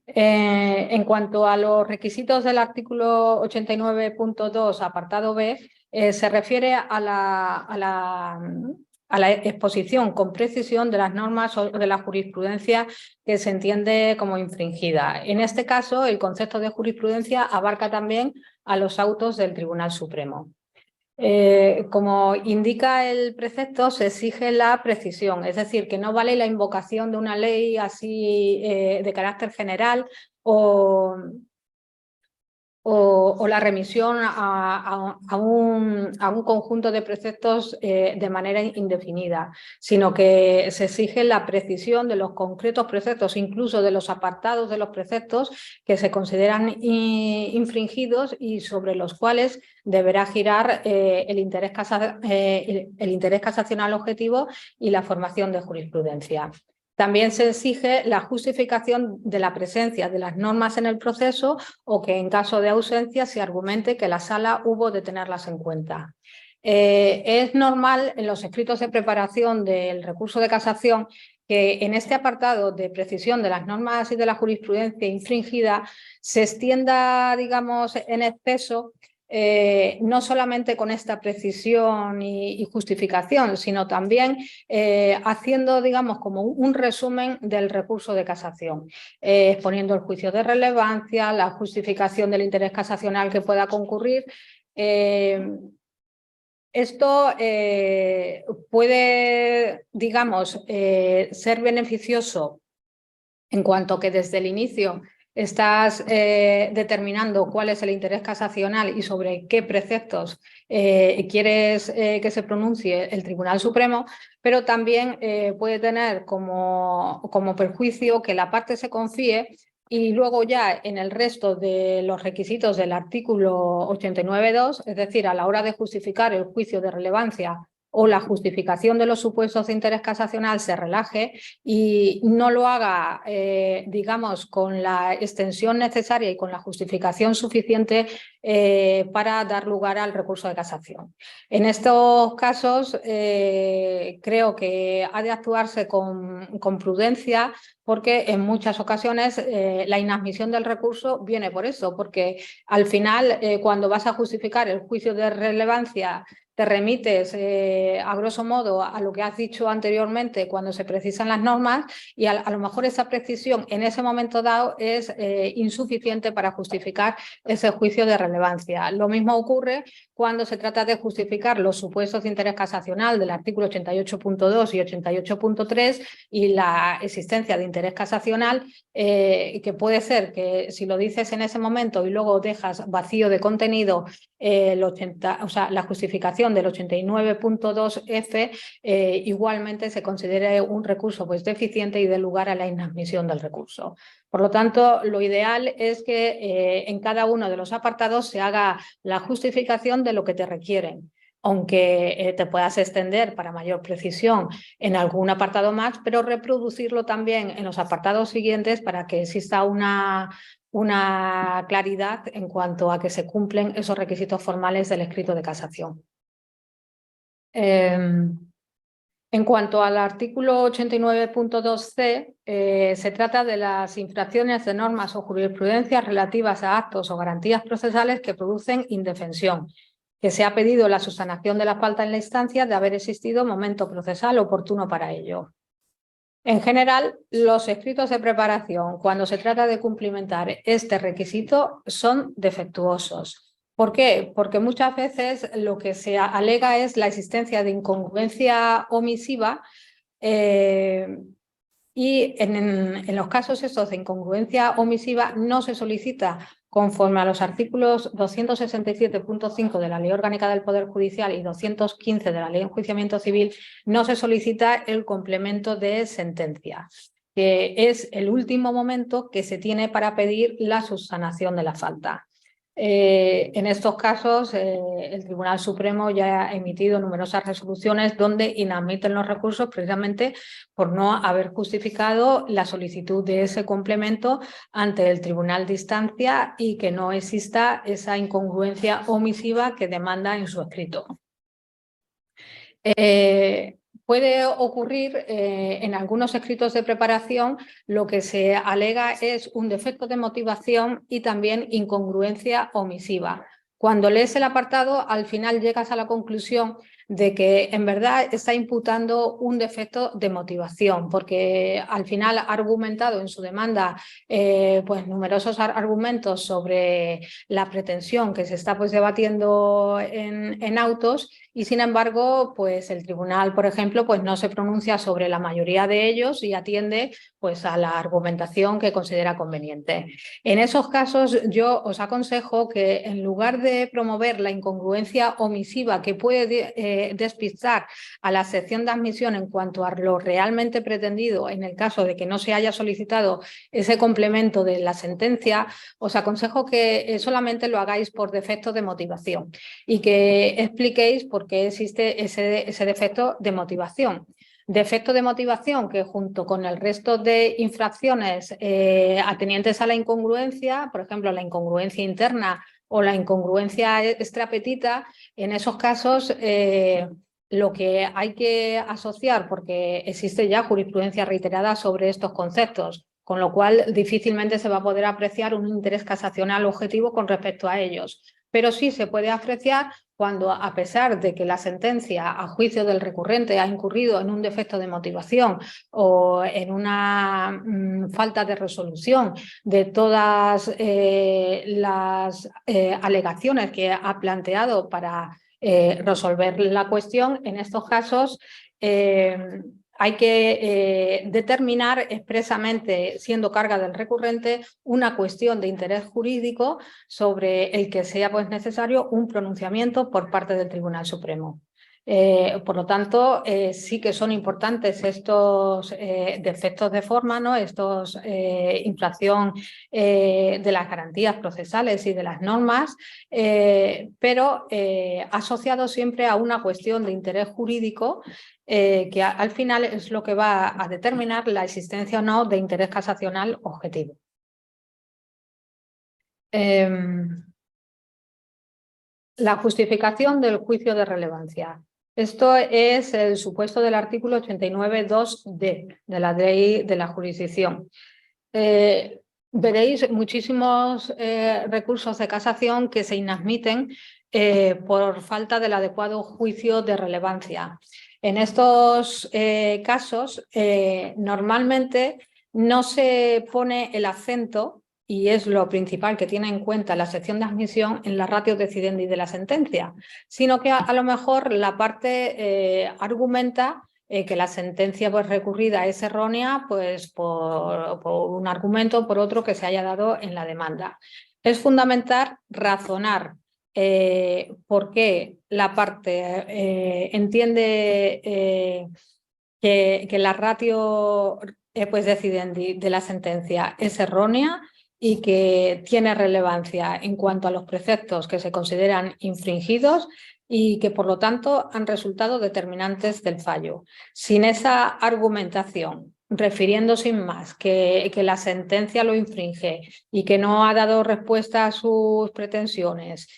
Speaker 2: En cuanto a los requisitos del artículo 89.2, apartado B, se refiere a la exposición con precisión de las normas o de la jurisprudencia que se entiende como infringida. En este caso, el concepto de jurisprudencia abarca también a los autos del Tribunal Supremo. Como indica el precepto, se exige la precisión, es decir, que no vale la invocación de una ley así de carácter general o la remisión a un conjunto de preceptos de manera indefinida, sino que se exige la precisión de los concretos preceptos, incluso de los apartados de los preceptos que se consideran infringidos y sobre los cuales deberá girar el interés casacional objetivo y la formación de jurisprudencia. También se exige la justificación de la presencia de las normas en el proceso o que en caso de ausencia se argumente que la sala hubo de tenerlas en cuenta. Es normal en los escritos de preparación del recurso de casación que en este apartado de precisión de las normas y de la jurisprudencia infringida se extienda, digamos, en exceso no solamente con esta precisión y justificación, sino también haciendo, digamos, como un resumen del recurso de casación, exponiendo el juicio de relevancia, la justificación del interés casacional que pueda concurrir. Esto puede, digamos, ser beneficioso en cuanto que desde el inicio estás determinando cuál es el interés casacional y sobre qué preceptos quieres que se pronuncie el Tribunal Supremo, pero también puede tener como perjuicio que la parte se confíe y luego ya en el resto de los requisitos del artículo 89.2, es decir, a la hora de justificar el juicio de relevancia o la justificación de los supuestos de interés casacional se relaje y no lo haga, digamos, con la extensión necesaria y con la justificación suficiente para dar lugar al recurso de casación. En estos casos creo que ha de actuarse con prudencia, porque en muchas ocasiones la inadmisión del recurso viene por eso, porque al final cuando vas a justificar el juicio de relevancia te remites a grosso modo a lo que has dicho anteriormente cuando se precisan las normas y a lo mejor esa precisión en ese momento dado es insuficiente para justificar ese juicio de relevancia. Lo mismo ocurre cuando se trata de justificar los supuestos de interés casacional del artículo 88.2 y 88.3 y la existencia de interés casacional, que puede ser que si lo dices en ese momento y luego dejas vacío de contenido la justificación del 89.2F, igualmente se considere un recurso pues deficiente y dé lugar a la inadmisión del recurso. Por lo tanto, lo ideal es que en cada uno de los apartados se haga la justificación de lo que te requieren, aunque te puedas extender para mayor precisión en algún apartado más, pero reproducirlo también en los apartados siguientes para que exista una claridad en cuanto a que se cumplen esos requisitos formales del escrito de casación. En cuanto al artículo 89.2c, se trata de las infracciones de normas o jurisprudencias relativas a actos o garantías procesales que producen indefensión, que se ha pedido la subsanación de la falta en la instancia de haber existido momento procesal oportuno para ello. En general, los escritos de preparación, cuando se trata de cumplimentar este requisito, son defectuosos. ¿Por qué? Porque muchas veces lo que se alega es la existencia de incongruencia omisiva y en los casos estos de incongruencia omisiva no se solicita, conforme a los artículos 267.5 de la Ley Orgánica del Poder Judicial y 215 de la Ley de Enjuiciamiento Civil, no se solicita el complemento de sentencia, que es el último momento que se tiene para pedir la subsanación de la falta. En estos casos, el Tribunal Supremo ya ha emitido numerosas resoluciones donde inadmiten los recursos precisamente por no haber justificado la solicitud de ese complemento ante el Tribunal de Instancia y que no exista esa incongruencia omisiva que demanda en su escrito. Puede ocurrir en algunos escritos de preparación, lo que se alega es un defecto de motivación y también incongruencia omisiva. Cuando lees el apartado, al final llegas a la conclusión de que en verdad está imputando un defecto de motivación, porque al final ha argumentado en su demanda pues numerosos argumentos sobre la pretensión que se está pues debatiendo en autos y sin embargo pues el tribunal, por ejemplo, pues no se pronuncia sobre la mayoría de ellos y atiende pues a la argumentación que considera conveniente. En esos casos yo os aconsejo que en lugar de promover la incongruencia omisiva que puede despistar a la sección de admisión en cuanto a lo realmente pretendido en el caso de que no se haya solicitado ese complemento de la sentencia, os aconsejo que solamente lo hagáis por defecto de motivación y que expliquéis por qué existe ese defecto de motivación. Defecto de motivación que junto con el resto de infracciones atenientes a la incongruencia, por ejemplo, la incongruencia interna o la incongruencia extrapetita, en esos casos lo que hay que asociar, porque existe ya jurisprudencia reiterada sobre estos conceptos, con lo cual difícilmente se va a poder apreciar un interés casacional objetivo con respecto a ellos. Pero sí se puede apreciar cuando, a pesar de que la sentencia a juicio del recurrente ha incurrido en un defecto de motivación o en una falta de resolución de todas las alegaciones que ha planteado para resolver la cuestión, en estos casos hay que determinar expresamente, siendo carga del recurrente, una cuestión de interés jurídico sobre el que sea pues necesario un pronunciamiento por parte del Tribunal Supremo. Por lo tanto, sí que son importantes estos defectos de forma, ¿no? Estos infracción de las garantías procesales y de las normas, pero asociado siempre a una cuestión de interés jurídico que al final es lo que va a determinar la existencia o no de interés casacional objetivo. La justificación del juicio de relevancia. Esto es el supuesto del artículo 89.2d de la ley de la jurisdicción. Veréis muchísimos recursos de casación que se inadmiten por falta del adecuado juicio de relevancia. En estos casos, normalmente no se pone el acento, y es lo principal que tiene en cuenta la sección de admisión, en la ratio decidendi de la sentencia, sino que a lo mejor la parte argumenta que la sentencia pues, recurrida es errónea pues, por un argumento o por otro que se haya dado en la demanda. Es fundamental razonar por qué la parte entiende que la ratio pues, decidendi de la sentencia es errónea y que tiene relevancia en cuanto a los preceptos que se consideran infringidos y que por lo tanto han resultado determinantes del fallo. Sin esa argumentación, refiriendo sin más que la sentencia lo infringe y que no ha dado respuesta a sus pretensiones,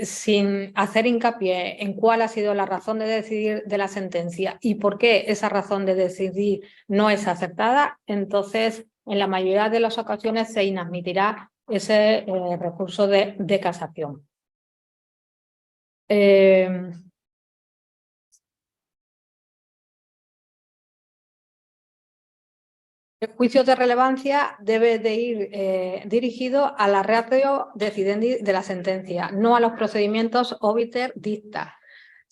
Speaker 2: sin hacer hincapié en cuál ha sido la razón de decidir de la sentencia y por qué esa razón de decidir no es aceptada, entonces en la mayoría de las ocasiones se inadmitirá ese recurso de casación. El juicio de relevancia debe de ir dirigido a la ratio decidendi de la sentencia, no a los procedimientos obiter dicta,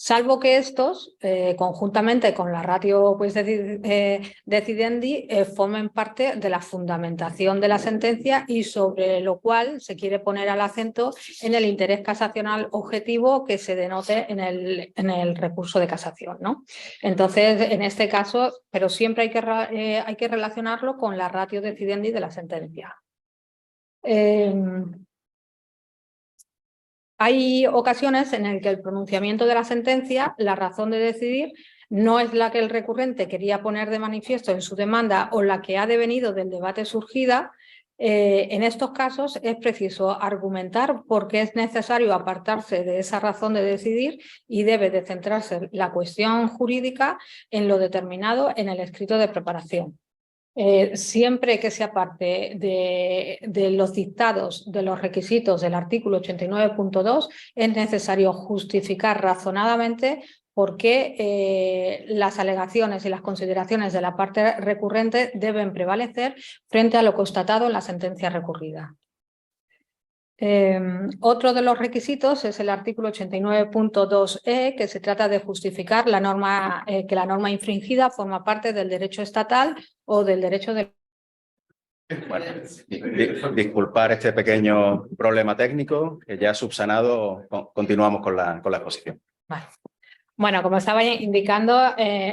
Speaker 2: salvo que estos, conjuntamente con la ratio pues, decidendi, formen parte de la fundamentación de la sentencia y sobre lo cual se quiere poner el acento en el interés casacional objetivo que se denote en el recurso de casación, ¿no? Entonces, en este caso, pero siempre hay que relacionarlo con la ratio decidendi de la sentencia. Hay ocasiones en las que el pronunciamiento de la sentencia, la razón de decidir, no es la que el recurrente quería poner de manifiesto en su demanda o la que ha devenido del debate surgida. En estos casos es preciso argumentar por qué es necesario apartarse de esa razón de decidir y debe de centrarse la cuestión jurídica en lo determinado en el escrito de preparación. Siempre que se aparte de los dictados de los requisitos del artículo 89.2, es necesario justificar razonadamente por qué las alegaciones y las consideraciones de la parte recurrente deben prevalecer frente a lo constatado en la sentencia recurrida. Otro de los requisitos es el artículo 89.2e, que se trata de justificar que la norma infringida forma parte del derecho estatal o del derecho de...
Speaker 1: Bueno, disculpar este pequeño problema técnico que ya subsanado, continuamos con la exposición.
Speaker 2: Vale. Bueno, como estaba indicando,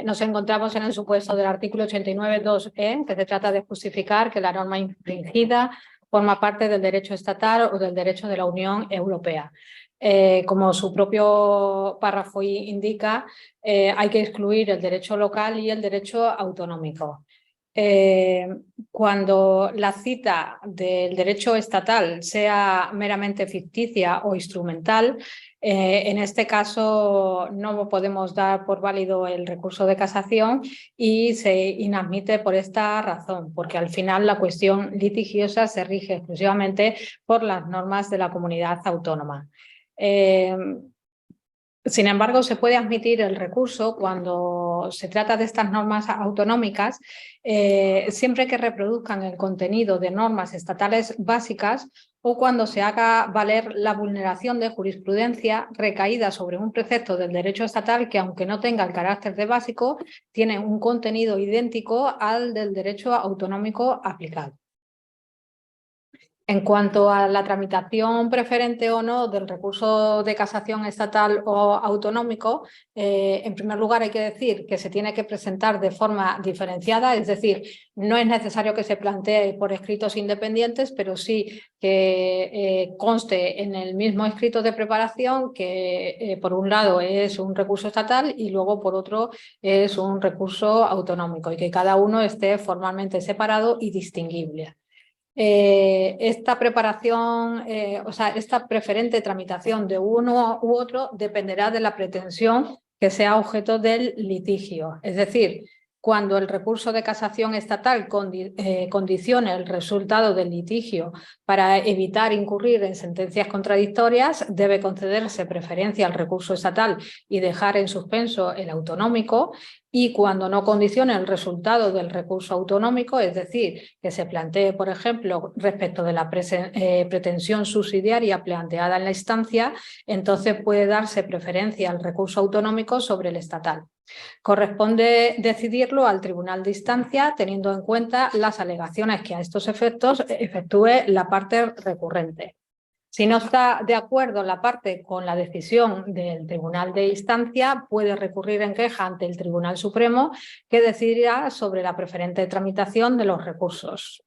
Speaker 2: nos encontramos en el supuesto del artículo 89.2e, que se trata de justificar que la norma infringida forma parte del derecho estatal o del derecho de la Unión Europea. Como su propio párrafo indica, hay que excluir el derecho local y el derecho autonómico. Cuando la cita del derecho estatal sea meramente ficticia o instrumental, en este caso no podemos dar por válido el recurso de casación y se inadmite por esta razón, porque al final la cuestión litigiosa se rige exclusivamente por las normas de la comunidad autónoma. Sin embargo, se puede admitir el recurso cuando se trata de estas normas autonómicas, siempre que reproduzcan el contenido de normas estatales básicas o cuando se haga valer la vulneración de jurisprudencia recaída sobre un precepto del derecho estatal que, aunque no tenga el carácter de básico, tiene un contenido idéntico al del derecho autonómico aplicado. En cuanto a la tramitación preferente o no del recurso de casación estatal o autonómico, en primer lugar hay que decir que se tiene que presentar de forma diferenciada, es decir, no es necesario que se plantee por escritos independientes, pero sí que conste en el mismo escrito de preparación que por un lado es un recurso estatal y luego por otro es un recurso autonómico y que cada uno esté formalmente separado y distinguible. Esta preparación, esta preferente tramitación de uno u otro dependerá de la pretensión que sea objeto del litigio. Es decir, cuando el recurso de casación estatal condicione el resultado del litigio para evitar incurrir en sentencias contradictorias, debe concederse preferencia al recurso estatal y dejar en suspenso el autonómico. Y cuando no condicione el resultado del recurso autonómico, es decir, que se plantee, por ejemplo, respecto de la pretensión subsidiaria planteada en la instancia, entonces puede darse preferencia al recurso autonómico sobre el estatal. Corresponde decidirlo al tribunal de instancia, teniendo en cuenta las alegaciones que a estos efectos efectúe la parte recurrente. Si no está de acuerdo la parte con la decisión del Tribunal de Instancia, puede recurrir en queja ante el Tribunal Supremo, que decidirá sobre la preferente tramitación de los recursos.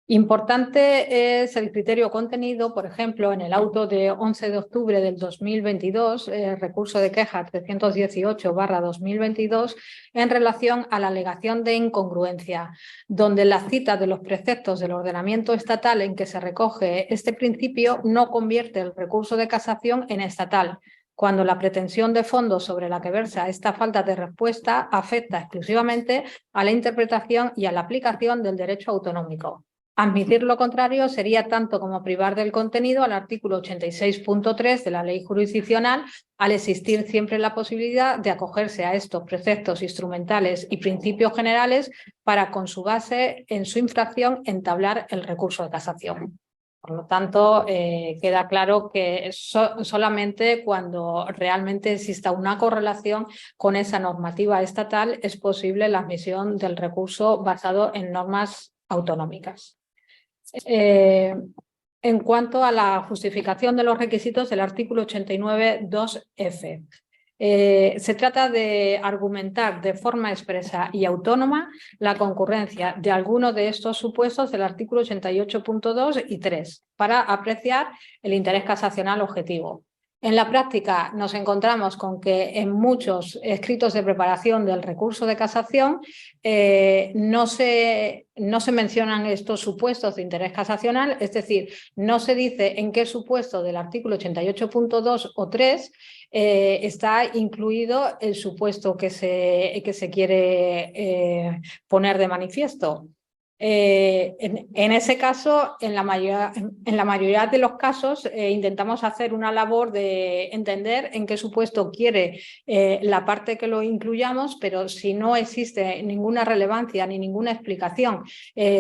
Speaker 2: Importante es el criterio contenido, por ejemplo, en el auto de 11 de octubre del 2022, recurso de queja 318/2022, en relación a la alegación de incongruencia, donde la cita de los preceptos del ordenamiento estatal en que se recoge este principio no convierte el recurso de casación en estatal, cuando la pretensión de fondo sobre la que versa esta falta de respuesta afecta exclusivamente a la interpretación y a la aplicación del derecho autonómico. Admitir lo contrario sería tanto como privar del contenido al artículo 86.3 de la ley jurisdiccional, al existir siempre la posibilidad de acogerse a estos preceptos instrumentales y principios generales para, con su base en su infracción, entablar el recurso de casación. Por lo tanto, queda claro que solamente cuando realmente exista una correlación con esa normativa estatal es posible la admisión del recurso basado en normas autonómicas. En cuanto a la justificación de los requisitos del artículo 89.2f, se trata de argumentar de forma expresa y autónoma la concurrencia de alguno de estos supuestos del artículo 88.2 y 3 para apreciar el interés casacional objetivo. En la práctica nos encontramos con que en muchos escritos de preparación del recurso de casación no se mencionan estos supuestos de interés casacional, es decir, no se dice en qué supuesto del artículo 88.2 o 3 está incluido el supuesto que se quiere poner de manifiesto. En ese caso, en la mayoría de los casos, intentamos hacer una labor de entender en qué supuesto quiere la parte que lo incluyamos, pero si no existe ninguna relevancia ni ninguna explicación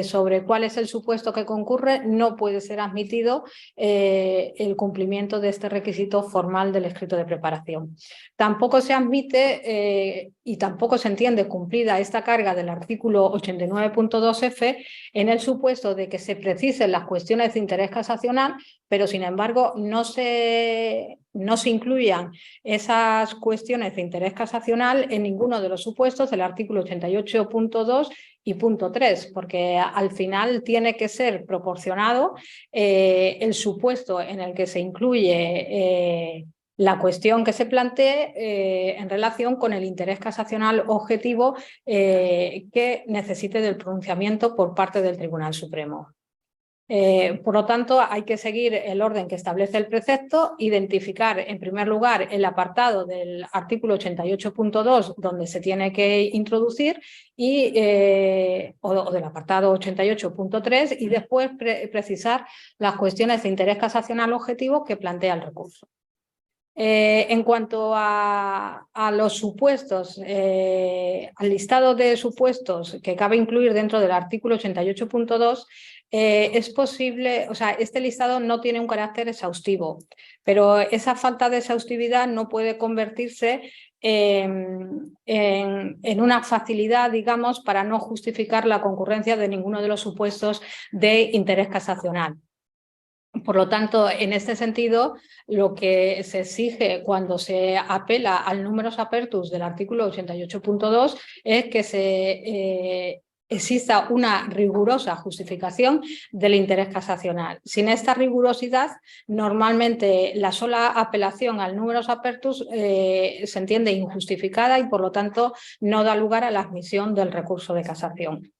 Speaker 2: sobre cuál es el supuesto que concurre, no puede ser admitido el cumplimiento de este requisito formal del escrito de preparación. Tampoco se admite y tampoco se entiende cumplida esta carga del artículo 89.2f en el supuesto de que se precisen las cuestiones de interés casacional, pero sin embargo no se incluyan esas cuestiones de interés casacional en ninguno de los supuestos del artículo 88.2 y punto 3, porque al final tiene que ser proporcionado el supuesto en el que se incluye la cuestión que se plantee en relación con el interés casacional objetivo que necesite del pronunciamiento por parte del Tribunal Supremo. Por lo tanto, hay que seguir el orden que establece el precepto, identificar en primer lugar el apartado del artículo 88.2 donde se tiene que introducir o del apartado 88.3 y después precisar las cuestiones de interés casacional objetivo que plantea el recurso. En cuanto a los supuestos, al listado de supuestos que cabe incluir dentro del artículo 88.2, es posible, este listado no tiene un carácter exhaustivo, pero esa falta de exhaustividad no puede convertirse en una facilidad, digamos, para no justificar la concurrencia de ninguno de los supuestos de interés casacional. Por lo tanto, en este sentido, lo que se exige cuando se apela al numerus apertus del artículo 88.2 es que exista una rigurosa justificación del interés casacional. Sin esta rigurosidad, normalmente la sola apelación al numerus apertus se entiende injustificada y, por lo tanto, no da lugar a la admisión del recurso de casación.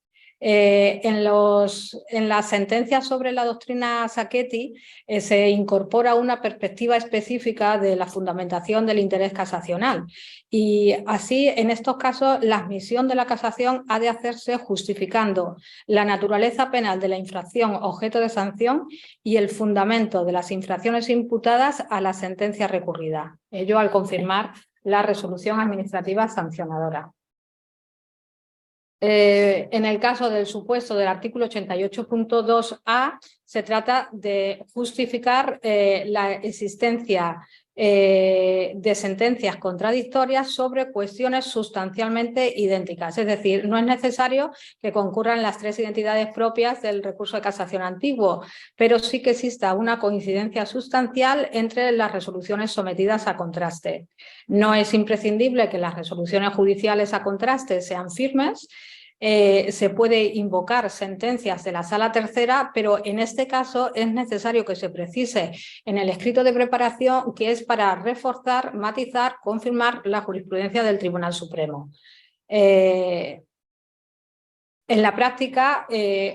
Speaker 2: En las sentencias sobre la doctrina Sacchetti se incorpora una perspectiva específica de la fundamentación del interés casacional y así en estos casos la admisión de la casación ha de hacerse justificando la naturaleza penal de la infracción objeto de sanción y el fundamento de las infracciones imputadas a la sentencia recurrida, ello al confirmar la resolución administrativa sancionadora. En el caso del supuesto del artículo 88.2a se trata de justificar la existencia de sentencias contradictorias sobre cuestiones sustancialmente idénticas. Es decir, no es necesario que concurran las tres identidades propias del recurso de casación antiguo, pero sí que exista una coincidencia sustancial entre las resoluciones sometidas a contraste. No es imprescindible que las resoluciones judiciales a contraste sean firmes. Se puede invocar sentencias de la Sala Tercera, pero en este caso es necesario que se precise en el escrito de preparación que es para reforzar, matizar, confirmar la jurisprudencia del Tribunal Supremo. En la práctica,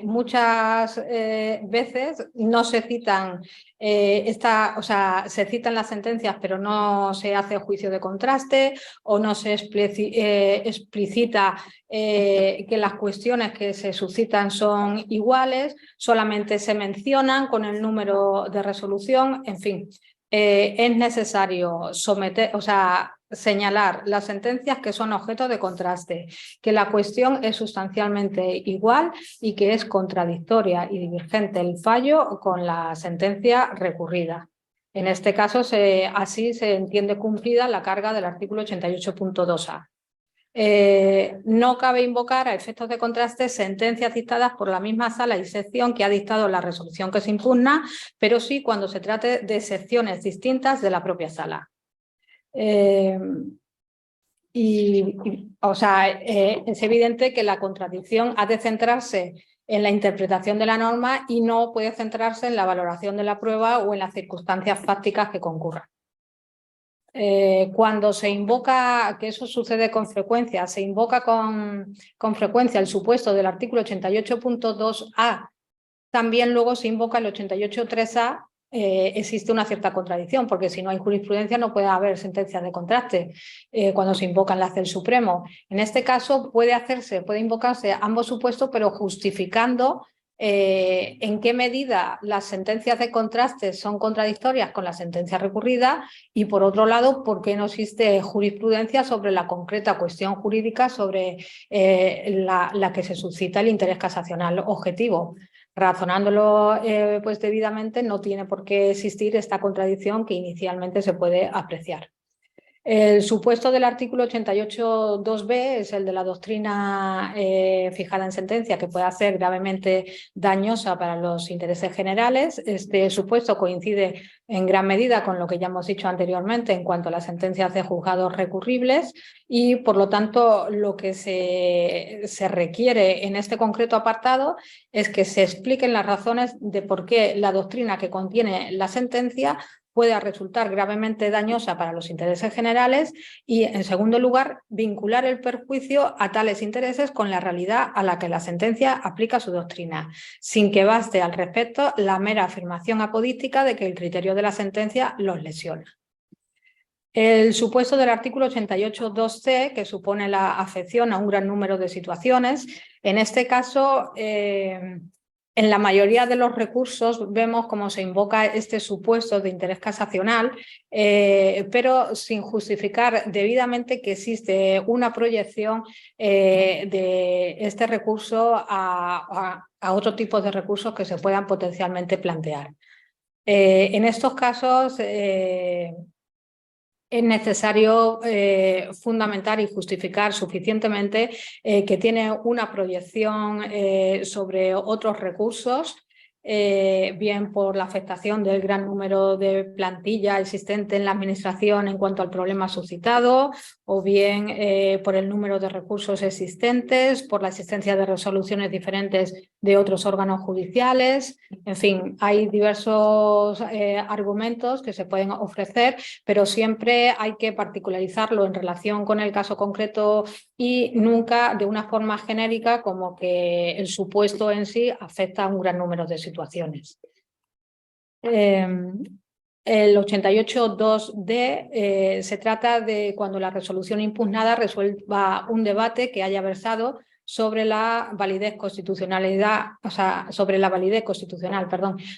Speaker 2: muchas veces no se citan, se citan las sentencias, pero no se hace juicio de contraste o no se explicita que las cuestiones que se suscitan son iguales, solamente se mencionan con el número de resolución, en fin. Es necesario señalar las sentencias que son objeto de contraste, que la cuestión es sustancialmente igual y que es contradictoria y divergente el fallo con la sentencia recurrida. En este caso, así se entiende cumplida la carga del artículo 88.2a. No cabe invocar a efectos de contraste sentencias dictadas por la misma sala y sección que ha dictado la resolución que se impugna, pero sí cuando se trate de secciones distintas de la propia sala. Es evidente que la contradicción ha de centrarse en la interpretación de la norma y no puede centrarse en la valoración de la prueba o en las circunstancias fácticas que concurran. Cuando se invoca, que eso sucede con frecuencia, se invoca con frecuencia el supuesto del artículo 88.2a, también luego se invoca el 88.3a, existe una cierta contradicción, porque si no hay jurisprudencia no puede haber sentencias de contraste cuando se invocan las del Supremo. En este caso puede invocarse ambos supuestos, pero justificando en qué medida las sentencias de contraste son contradictorias con la sentencia recurrida y, por otro lado, por qué no existe jurisprudencia sobre la concreta cuestión jurídica sobre la que se suscita el interés casacional objetivo. Razonándolo pues debidamente, no tiene por qué existir esta contradicción que inicialmente se puede apreciar. El supuesto del artículo 88.2b es el de la doctrina fijada en sentencia que puede ser gravemente dañosa para los intereses generales. Este supuesto coincide en gran medida con lo que ya hemos dicho anteriormente en cuanto a las sentencias de juzgados recurribles y, por lo tanto, lo que se requiere en este concreto apartado es que se expliquen las razones de por qué la doctrina que contiene la sentencia puede resultar gravemente dañosa para los intereses generales y, en segundo lugar, vincular el perjuicio a tales intereses con la realidad a la que la sentencia aplica su doctrina, sin que baste al respecto la mera afirmación apodíctica de que el criterio de la sentencia los lesiona. El supuesto del artículo 88.2c, que supone la afección a un gran número de situaciones, en este caso, en la mayoría de los recursos vemos cómo se invoca este supuesto de interés casacional, pero sin justificar debidamente que existe una proyección de este recurso a otro tipo de recursos que se puedan potencialmente plantear. En estos casos es necesario fundamentar y justificar suficientemente que tiene una proyección sobre otros recursos bien por la afectación del gran número de plantilla existente en la administración en cuanto al problema suscitado, o bien por el número de recursos existentes, por la existencia de resoluciones diferentes de otros órganos judiciales. En fin, hay diversos argumentos que se pueden ofrecer, pero siempre hay que particularizarlo en relación con el caso concreto y nunca de una forma genérica como que el supuesto en sí afecta a un gran número de situaciones. El 88.2d se trata de cuando la resolución impugnada resuelva un debate que haya versado sobre la validez constitucional,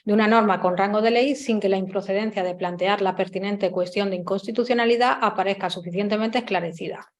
Speaker 2: de una norma con rango de ley sin que la improcedencia de plantear la pertinente cuestión de inconstitucionalidad aparezca suficientemente esclarecida.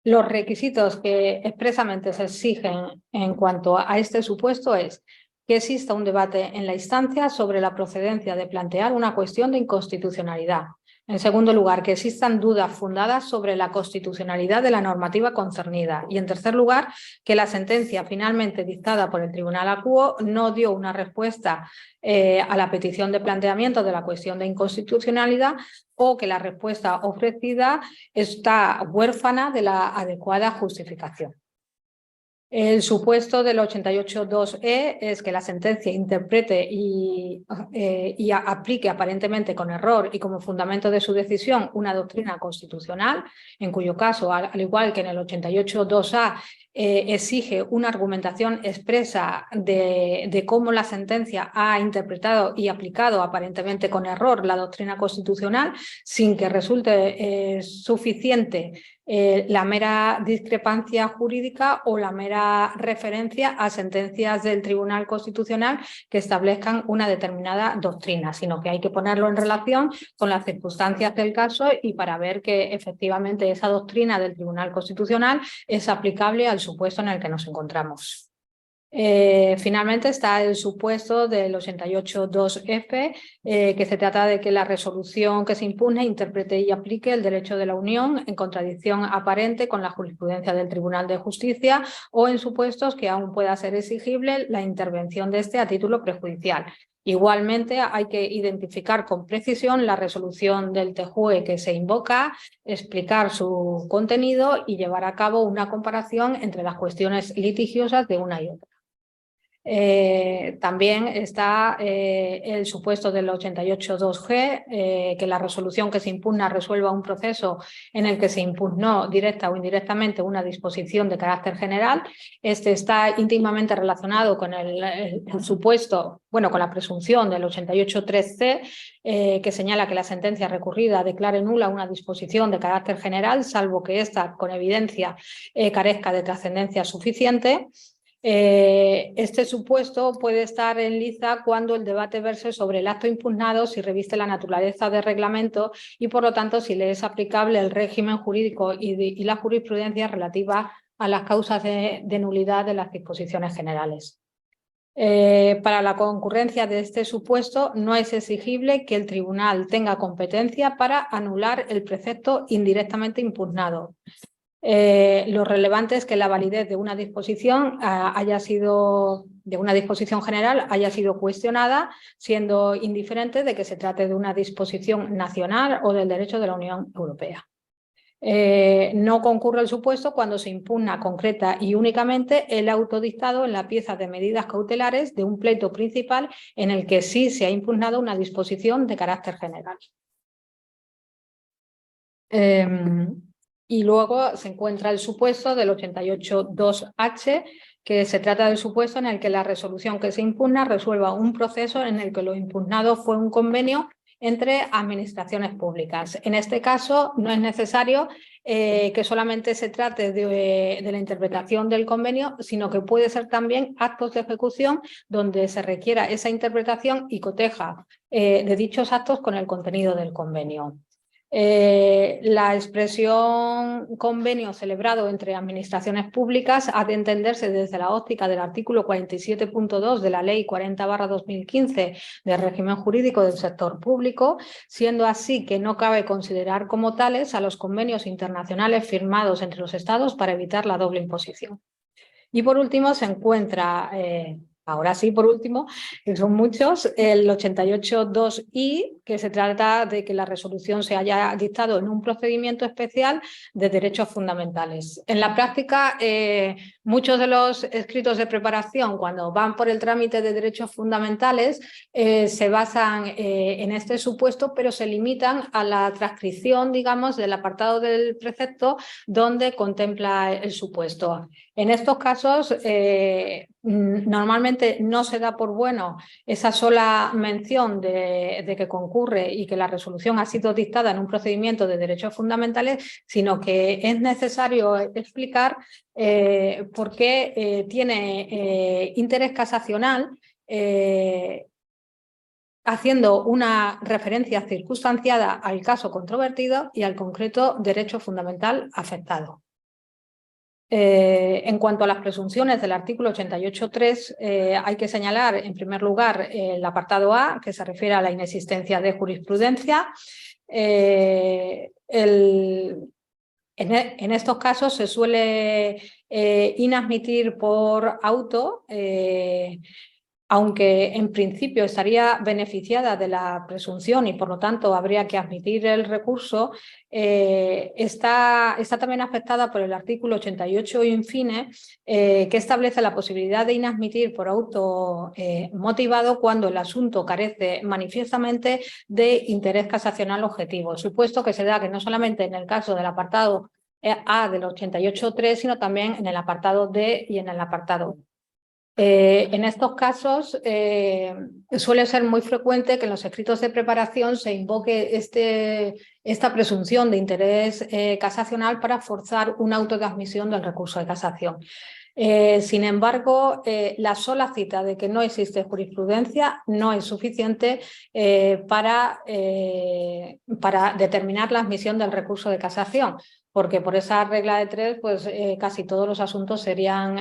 Speaker 2: Los requisitos que expresamente se exigen en cuanto a este supuesto es que exista un debate en la instancia sobre la procedencia de plantear una cuestión de inconstitucionalidad. En segundo lugar, que existan dudas fundadas sobre la constitucionalidad de la normativa concernida. Y en tercer lugar, que la sentencia finalmente dictada por el Tribunal Acuo no dio una respuesta a la petición de planteamiento de la cuestión de inconstitucionalidad, o que la respuesta ofrecida está huérfana de la adecuada justificación. El supuesto del 88.2e es que la sentencia interprete y aplique aparentemente con error y como fundamento de su decisión una doctrina constitucional, en cuyo caso, al igual que en el 88.2a, exige una argumentación expresa de cómo la sentencia ha interpretado y aplicado aparentemente con error la doctrina constitucional, sin que resulte suficiente la mera discrepancia jurídica o la mera referencia a sentencias del Tribunal Constitucional que establezcan una determinada doctrina, sino que hay que ponerlo en relación con las circunstancias del caso y para ver que efectivamente esa doctrina del Tribunal Constitucional es aplicable al supuesto en el que nos encontramos. Finalmente está el supuesto del 88.2f, que se trata de que la resolución que se impugne interprete y aplique el derecho de la Unión en contradicción aparente con la jurisprudencia del Tribunal de Justicia o en supuestos que aún pueda ser exigible la intervención de este a título prejudicial. Igualmente hay que identificar con precisión la resolución del TJUE que se invoca, explicar su contenido y llevar a cabo una comparación entre las cuestiones litigiosas de una y otra. También está el supuesto del 88.2g, que la resolución que se impugna resuelva un proceso en el que se impugnó directa o indirectamente una disposición de carácter general. Este está íntimamente relacionado con el supuesto, bueno, con la presunción del 88.3c, que señala que la sentencia recurrida declare nula una disposición de carácter general, salvo que ésta con evidencia carezca de trascendencia suficiente. Este supuesto puede estar en liza cuando el debate verse sobre el acto impugnado si reviste la naturaleza de reglamento y por lo tanto si le es aplicable el régimen jurídico y la jurisprudencia relativa a las causas de nulidad de las disposiciones generales. Para la concurrencia de este supuesto no es exigible que el tribunal tenga competencia para anular el precepto indirectamente impugnado. Lo relevante es que la validez de una disposición general haya sido cuestionada, siendo indiferente de que se trate de una disposición nacional o del derecho de la Unión Europea. No concurre el supuesto cuando se impugna concreta y únicamente el auto dictado en la pieza de medidas cautelares de un pleito principal en el que sí se ha impugnado una disposición de carácter general. Y luego se encuentra el supuesto del 88.2h, que se trata del supuesto en el que la resolución que se impugna resuelva un proceso en el que lo impugnado fue un convenio entre administraciones públicas. En este caso no es necesario que solamente se trate de la interpretación del convenio, sino que puede ser también actos de ejecución donde se requiera esa interpretación y coteja de dichos actos con el contenido del convenio. La expresión convenio celebrado entre administraciones públicas ha de entenderse desde la óptica del artículo 47.2 de la Ley 40/2015 del régimen jurídico del sector público, siendo así que no cabe considerar como tales a los convenios internacionales firmados entre los Estados para evitar la doble imposición. Y por último se encuentra ahora sí, por último, que son muchos, el 88.2i, que se trata de que la resolución se haya dictado en un procedimiento especial de derechos fundamentales. En la práctica, muchos de los escritos de preparación, cuando van por el trámite de derechos fundamentales, se basan en este supuesto, pero se limitan a la transcripción, digamos, del apartado del precepto donde contempla el supuesto. En estos casos, normalmente no se da por bueno esa sola mención de que concurre y que la resolución ha sido dictada en un procedimiento de derechos fundamentales, sino que es necesario explicar por qué tiene interés casacional, haciendo una referencia circunstanciada al caso controvertido y al concreto derecho fundamental afectado. En cuanto a las presunciones del artículo 88.3, hay que señalar en primer lugar el apartado A, que se refiere a la inexistencia de jurisprudencia. En estos casos se suele inadmitir por auto, aunque en principio estaría beneficiada de la presunción y por lo tanto habría que admitir el recurso, está también afectada por el artículo 88 infine, que establece la posibilidad de inadmitir por auto motivado cuando el asunto carece manifiestamente de interés casacional objetivo, supuesto que se da que no solamente en el caso del apartado A del 88.3, sino también en el apartado D y en el apartado E. En estos casos suele ser muy frecuente que en los escritos de preparación se invoque esta presunción de interés casacional para forzar una auto de admisión del recurso de casación. Sin embargo, la sola cita de que no existe jurisprudencia no es suficiente para determinar la admisión del recurso de casación, porque por esa regla de 3 pues, casi todos los asuntos serían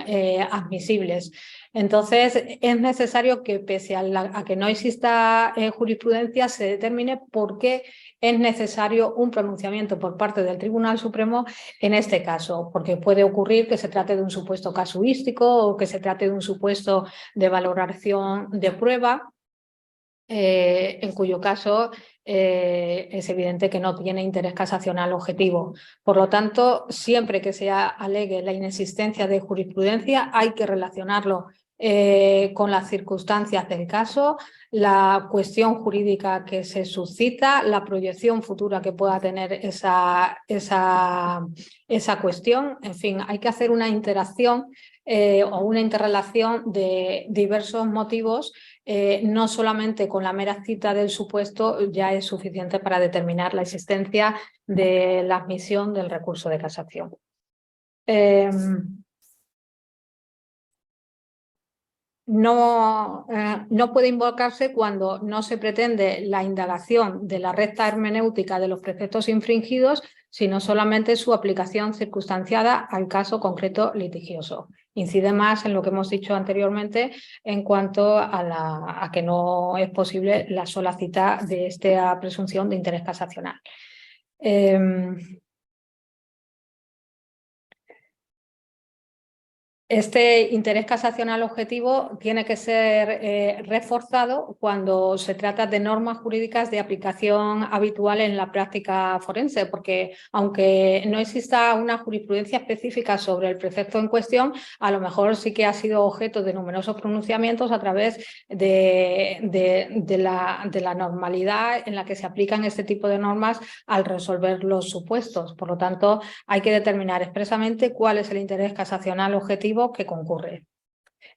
Speaker 2: admisibles. Entonces, es necesario que pese a que no exista jurisprudencia, se determine por qué es necesario un pronunciamiento por parte del Tribunal Supremo en este caso, porque puede ocurrir que se trate de un supuesto casuístico o que se trate de un supuesto de valoración de prueba, en cuyo caso es evidente que no tiene interés casacional objetivo. Por lo tanto, siempre que se alegue la inexistencia de jurisprudencia, hay que relacionarlo con las circunstancias del caso, la cuestión jurídica que se suscita, la proyección futura que pueda tener esa cuestión. En fin, hay que hacer una interacción o una interrelación de diversos motivos. No solamente con la mera cita del supuesto ya es suficiente para determinar la existencia de la admisión del recurso de casación. No puede invocarse cuando no se pretende la indagación de la recta hermenéutica de los preceptos infringidos, sino solamente su aplicación circunstanciada al caso concreto litigioso. Incide más en lo que hemos dicho anteriormente en cuanto a que no es posible la sola cita de esta presunción de interés casacional. Este interés casacional objetivo tiene que ser reforzado cuando se trata de normas jurídicas de aplicación habitual en la práctica forense, porque aunque no exista una jurisprudencia específica sobre el precepto en cuestión, a lo mejor sí que ha sido objeto de numerosos pronunciamientos a través de la normalidad en la que se aplican este tipo de normas al resolver los supuestos. Por lo tanto, hay que determinar expresamente cuál es el interés casacional objetivo que concurre.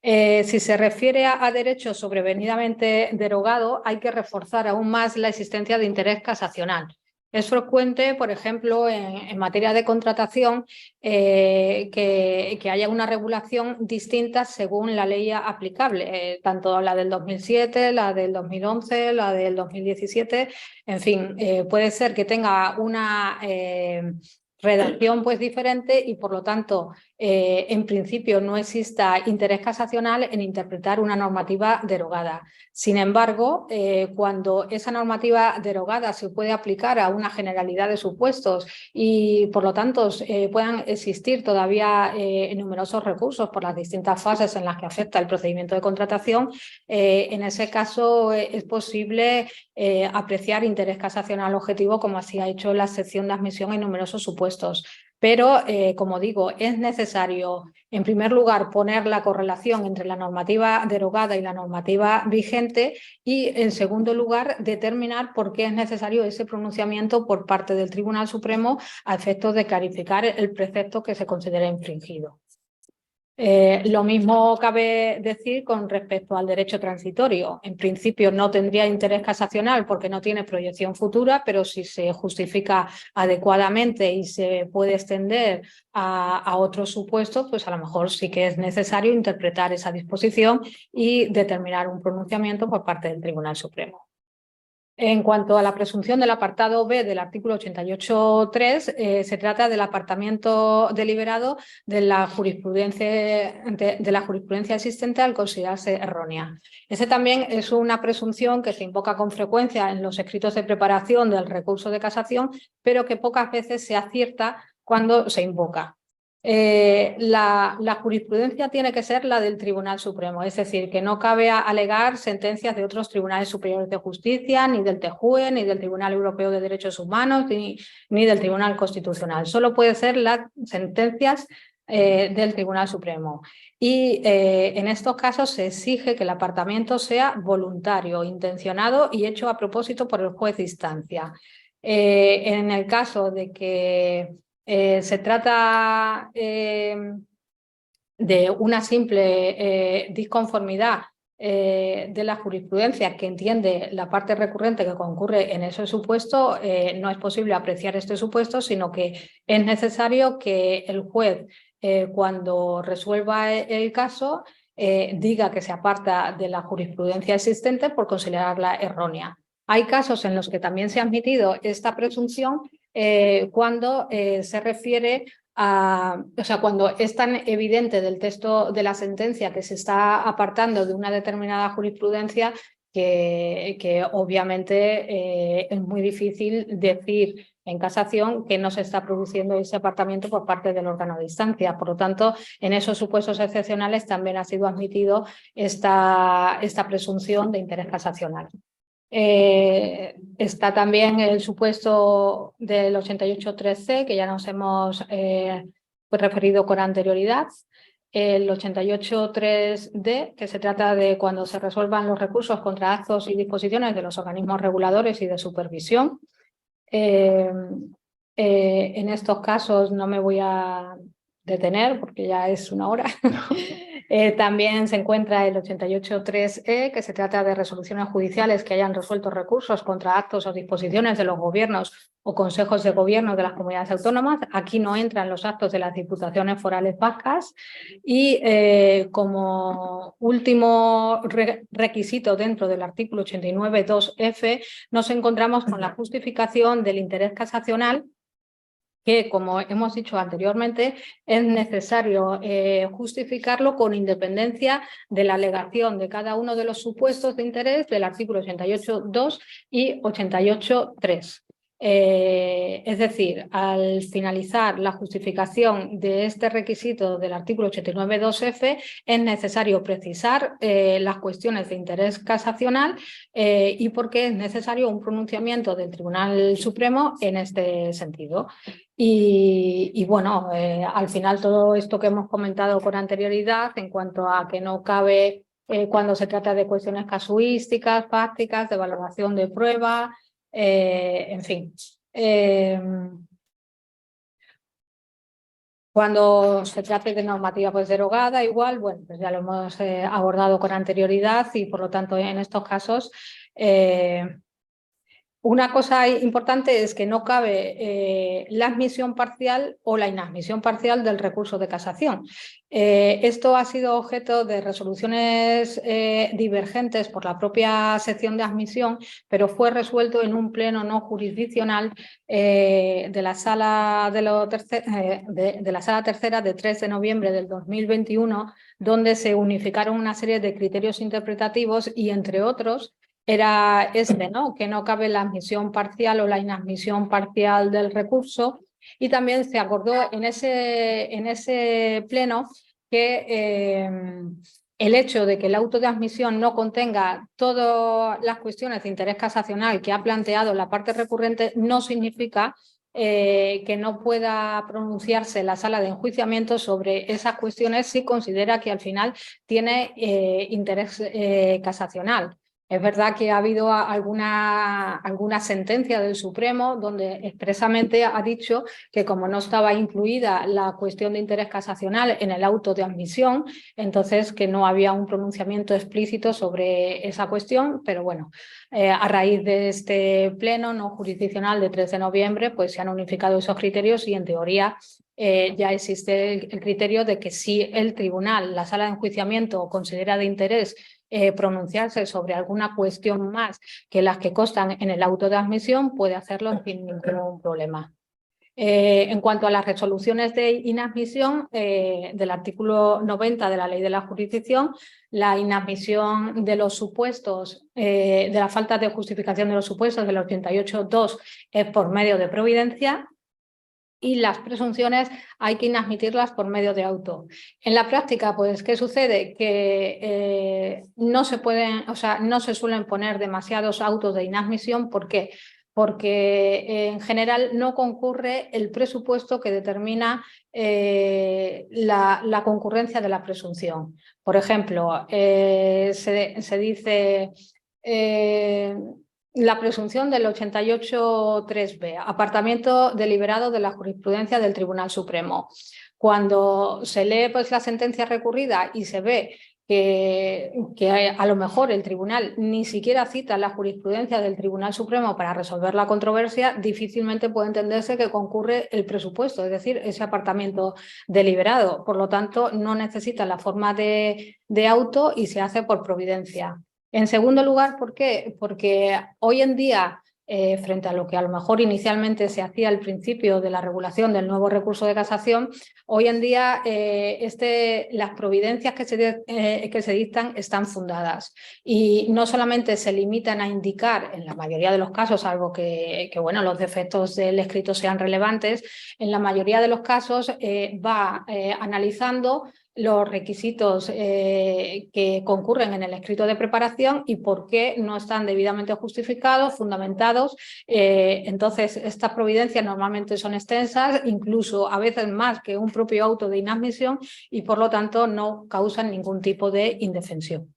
Speaker 2: Si se refiere a derechos sobrevenidamente derogados, hay que reforzar aún más la existencia de interés casacional. Es frecuente, por ejemplo, en materia de contratación, que haya una regulación distinta según la ley aplicable, tanto la del 2007, la del 2011, la del 2017, en fin, puede ser que tenga una redacción pues diferente y por lo tanto en principio no exista interés casacional en interpretar una normativa derogada. Sin embargo, cuando esa normativa derogada se puede aplicar a una generalidad de supuestos y por lo tanto puedan existir todavía numerosos recursos por las distintas fases en las que afecta el procedimiento de contratación, en ese caso es posible apreciar interés casacional objetivo, como así ha hecho la sección de admisión en numerosos supuestos. Pero, como digo, es necesario, en primer lugar, poner la correlación entre la normativa derogada y la normativa vigente y, en segundo lugar, determinar por qué es necesario ese pronunciamiento por parte del Tribunal Supremo a efectos de clarificar el precepto que se considera infringido. Lo mismo cabe decir con respecto al derecho transitorio. En principio no tendría interés casacional porque no tiene proyección futura, pero si se justifica adecuadamente y se puede extender a otros supuestos, pues a lo mejor sí que es necesario interpretar esa disposición y determinar un pronunciamiento por parte del Tribunal Supremo. En cuanto a la presunción del apartado B del artículo 88.3, se trata del apartamiento deliberado de la jurisprudencia existente al considerarse errónea. Ese también es una presunción que se invoca con frecuencia en los escritos de preparación del recurso de casación, pero que pocas veces se acierta cuando se invoca. La jurisprudencia tiene que ser la del Tribunal Supremo, es decir, que no cabe alegar sentencias de otros tribunales superiores de justicia, ni del TJUE, ni del Tribunal Europeo de Derechos Humanos, ni del Tribunal Constitucional. Solo pueden ser las sentencias del Tribunal Supremo. Y en estos casos se exige que el apartamiento sea voluntario, intencionado y hecho a propósito por el juez de instancia. En el caso de que se trata de una simple disconformidad de la jurisprudencia que entiende la parte recurrente que concurre en ese supuesto, no es posible apreciar este supuesto, sino que es necesario que el juez, cuando resuelva el caso, diga que se aparta de la jurisprudencia existente por considerarla errónea. Hay casos en los que también se ha admitido esta presunción cuando se refiere o sea, cuando es tan evidente del texto de la sentencia que se está apartando de una determinada jurisprudencia que obviamente es muy difícil decir en casación que no se está produciendo ese apartamiento por parte del órgano de instancia. Por lo tanto, en esos supuestos excepcionales también ha sido admitido esta presunción de interés casacional. Está también el supuesto del 88.3c, que ya nos hemos referido con anterioridad. El 88.3d, que se trata de cuando se resuelvan los recursos contra actos y disposiciones de los organismos reguladores y de supervisión. En estos casos no me voy a detener porque ya es una hora. También se encuentra el 88.3e, que se trata de resoluciones judiciales que hayan resuelto recursos contra actos o disposiciones de los gobiernos o consejos de gobierno de las comunidades autónomas. Aquí no entran los actos de las diputaciones forales vascas. Y como último requisito dentro del artículo 89.2f, nos encontramos con la justificación del interés casacional, que, como hemos dicho anteriormente, es necesario justificarlo con independencia de la alegación de cada uno de los supuestos de interés del artículo 88.2 y 88.3. Es decir, al finalizar la justificación de este requisito del artículo 89.2f, es necesario precisar las cuestiones de interés casacional y por qué es necesario un pronunciamiento del Tribunal Supremo en este sentido. Y bueno, al final todo esto que hemos comentado con anterioridad en cuanto a que no cabe cuando se trata de cuestiones casuísticas, prácticas, de valoración de prueba, en fin. Cuando se trate de normativa pues derogada, igual, bueno, pues ya lo hemos abordado con anterioridad y por lo tanto en estos casos Una cosa importante es que no cabe la admisión parcial o la inadmisión parcial del recurso de casación. Esto ha sido objeto de resoluciones divergentes por la propia sección de admisión, pero fue resuelto en un pleno no jurisdiccional de la sala de la sala tercera de 3 de noviembre del 2021, donde se unificaron una serie de criterios interpretativos y, entre otros, era ¿no? Que no cabe la admisión parcial o la inadmisión parcial del recurso, y también se acordó en ese pleno que el hecho de que el auto de admisión no contenga todas las cuestiones de interés casacional que ha planteado la parte recurrente no significa que no pueda pronunciarse la sala de enjuiciamiento sobre esas cuestiones si considera que al final tiene interés casacional. Es verdad que ha habido alguna sentencia del Supremo donde expresamente ha dicho que, como no estaba incluida la cuestión de interés casacional en el auto de admisión, entonces que no había un pronunciamiento explícito sobre esa cuestión, pero bueno, a raíz de este pleno no jurisdiccional de 3 de noviembre, pues se han unificado esos criterios y, en teoría, ya existe el criterio de que si el tribunal, la sala de enjuiciamiento, considera de interés pronunciarse sobre alguna cuestión más que las que constan en el auto de admisión, puede hacerlo sin ningún problema. En cuanto a las resoluciones de inadmisión del artículo 90 de la Ley de la Jurisdicción, la inadmisión de los supuestos, de la falta de justificación de los supuestos del 88.2 es por medio de providencia, y las presunciones hay que inadmitirlas por medio de auto. En la práctica, pues, ¿qué sucede? Que no se pueden, o sea, no se suelen poner demasiados autos de inadmisión. ¿Por qué? Porque en general no concurre el presupuesto que determina la concurrencia de la presunción. Por ejemplo, se dice la presunción del 88.3b, apartamiento deliberado de la jurisprudencia del Tribunal Supremo. Cuando se lee, pues, la sentencia recurrida y se ve que a lo mejor el tribunal ni siquiera cita la jurisprudencia del Tribunal Supremo para resolver la controversia, difícilmente puede entenderse que concurre el presupuesto, es decir, ese apartamiento deliberado. Por lo tanto, no necesita la forma de auto y se hace por providencia. En segundo lugar, ¿por qué? Porque hoy en día, frente a lo que a lo mejor inicialmente se hacía al principio de la regulación del nuevo recurso de casación, hoy en día las providencias que se dictan están fundadas, y no solamente se limitan a indicar, en la mayoría de los casos, salvo que bueno, los defectos del escrito sean relevantes, en la mayoría de los casos va analizando los requisitos que concurren en el escrito de preparación y por qué no están debidamente justificados, fundamentados. Entonces, estas providencias normalmente son extensas, incluso a veces más que un propio auto de inadmisión, y por lo tanto no causan ningún tipo de indefensión.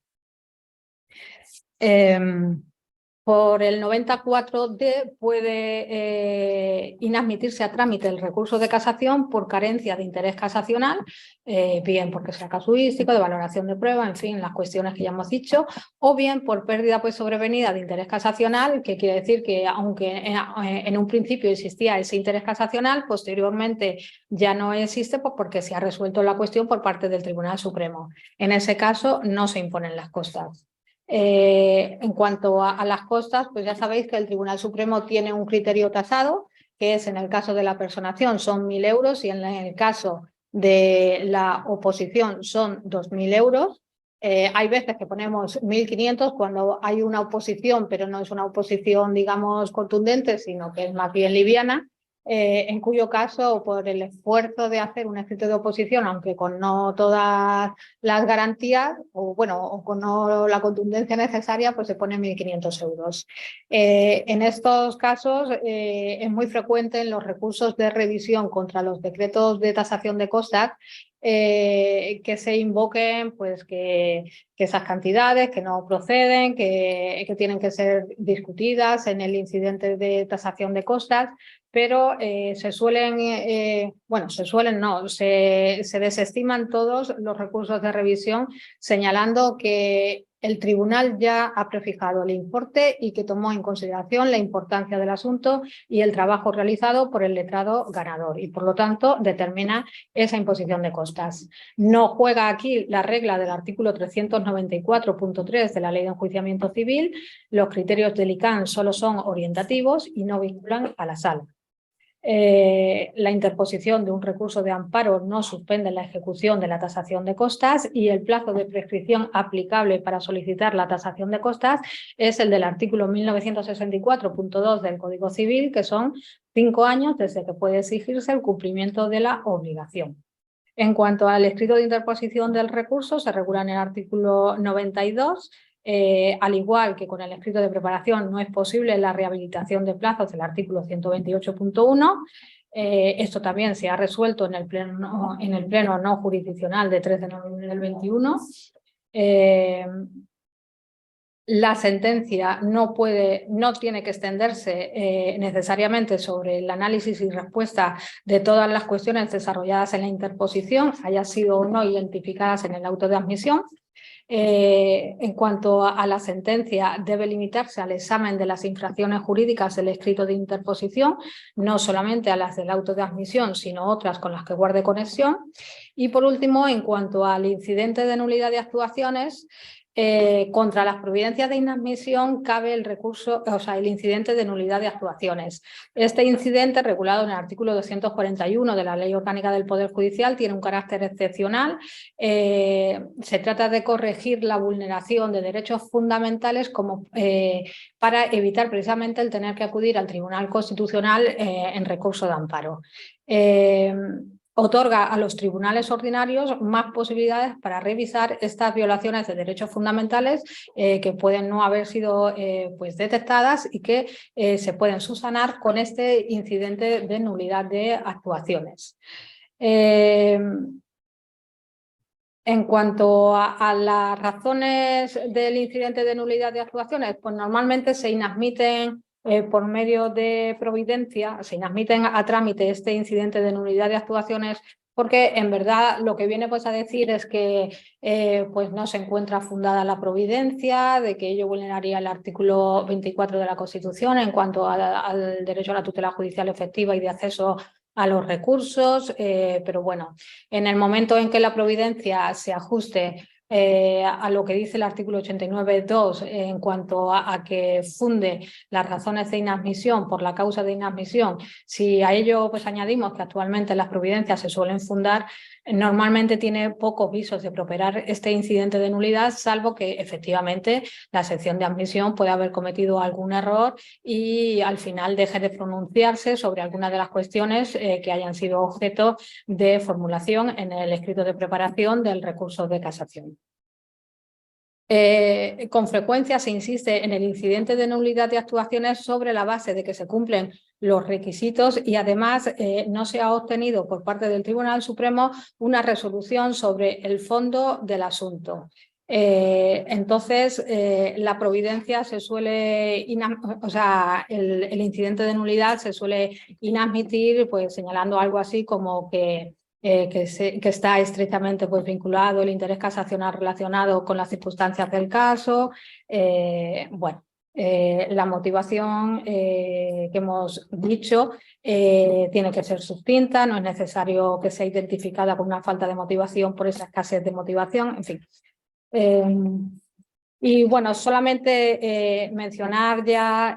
Speaker 2: Por el 94D puede inadmitirse a trámite el recurso de casación por carencia de interés casacional, bien porque sea casuístico, de valoración de prueba, en fin, las cuestiones que ya hemos dicho, o bien por pérdida, pues, sobrevenida de interés casacional, que quiere decir que, aunque en un principio existía ese interés casacional, posteriormente ya no existe, pues, porque se ha resuelto la cuestión por parte del Tribunal Supremo. En ese caso no se imponen las costas. En cuanto a las costas, pues ya sabéis que el Tribunal Supremo tiene un criterio tasado, que es, en el caso de la personación son 1.000 euros y en el caso de la oposición son 2.000 euros. Hay veces que ponemos 1.500 cuando hay una oposición, pero no es una oposición, digamos, contundente, sino que es más bien liviana. En cuyo caso, por el esfuerzo de hacer un escrito de oposición, aunque con no todas las garantías, o bueno, o con no la contundencia necesaria, pues se pone 1.500 euros. En estos casos es muy frecuente en los recursos de revisión contra los decretos de tasación de costas que se invoquen, pues, que esas cantidades que no proceden, que tienen que ser discutidas en el incidente de tasación de costas, pero se desestiman todos los recursos de revisión, señalando que el tribunal ya ha prefijado el importe y que tomó en consideración la importancia del asunto y el trabajo realizado por el letrado ganador y, por lo tanto, determina esa imposición de costas. No juega aquí la regla del artículo 394.3 de la Ley de Enjuiciamiento Civil. Los criterios del ICANN solo son orientativos y no vinculan a la sala. La interposición de un recurso de amparo no suspende la ejecución de la tasación de costas y el plazo de prescripción aplicable para solicitar la tasación de costas es el del artículo 1964.2 del Código Civil, que son 5 años desde que puede exigirse el cumplimiento de la obligación. En cuanto al escrito de interposición del recurso, se regula en el artículo 92. Al igual que con el escrito de preparación no es posible la rehabilitación de plazos del artículo 128.1. Esto también se ha resuelto en el pleno no jurisdiccional de 3 de noviembre del 21. La sentencia no tiene que extenderse necesariamente sobre el análisis y respuesta de todas las cuestiones desarrolladas en la interposición, haya sido o no identificadas en el auto de admisión. En cuanto a la sentencia, debe limitarse al examen de las infracciones jurídicas del escrito de interposición, no solamente a las del auto de admisión, sino otras con las que guarde conexión. Y por último, en cuanto al incidente de nulidad de actuaciones, contra las providencias de inadmisión cabe el recurso, el incidente de nulidad de actuaciones. Este incidente, regulado en el artículo 241 de la Ley Orgánica del Poder Judicial, tiene un carácter excepcional. Se trata de corregir la vulneración de derechos fundamentales para evitar precisamente el tener que acudir al Tribunal Constitucional en recurso de amparo. Otorga a los tribunales ordinarios más posibilidades para revisar estas violaciones de derechos fundamentales que pueden no haber sido detectadas y que se pueden subsanar con este incidente de nulidad de actuaciones. En cuanto a las razones del incidente de nulidad de actuaciones, pues normalmente se inadmiten por medio de providencia, se inadmiten a trámite este incidente de nulidad de actuaciones porque en verdad lo que viene a decir es que no se encuentra fundada la providencia, de que ello vulneraría el artículo 24 de la Constitución en cuanto al derecho a la tutela judicial efectiva y de acceso a los recursos, pero bueno, en el momento en que la providencia se ajuste a lo que dice el artículo 89.2 en cuanto a que funde las razones de inadmisión por la causa de inadmisión, si a ello añadimos que actualmente las providencias se suelen fundar, normalmente tiene pocos visos de prosperar este incidente de nulidad, salvo que efectivamente la sección de admisión puede haber cometido algún error y al final deje de pronunciarse sobre algunas de las cuestiones que hayan sido objeto de formulación en el escrito de preparación del recurso de casación. Con frecuencia se insiste en el incidente de nulidad de actuaciones sobre la base de que se cumplen los requisitos y además no se ha obtenido por parte del Tribunal Supremo una resolución sobre el fondo del asunto. Entonces, la providencia se suele, el incidente de nulidad se suele inadmitir señalando algo así como que está estrechamente vinculado el interés casacional relacionado con las circunstancias del caso. La motivación que hemos dicho tiene que ser sucinta, no es necesario que sea identificada con una falta de motivación por esa escasez de motivación, en fin. Y bueno, solamente mencionar ya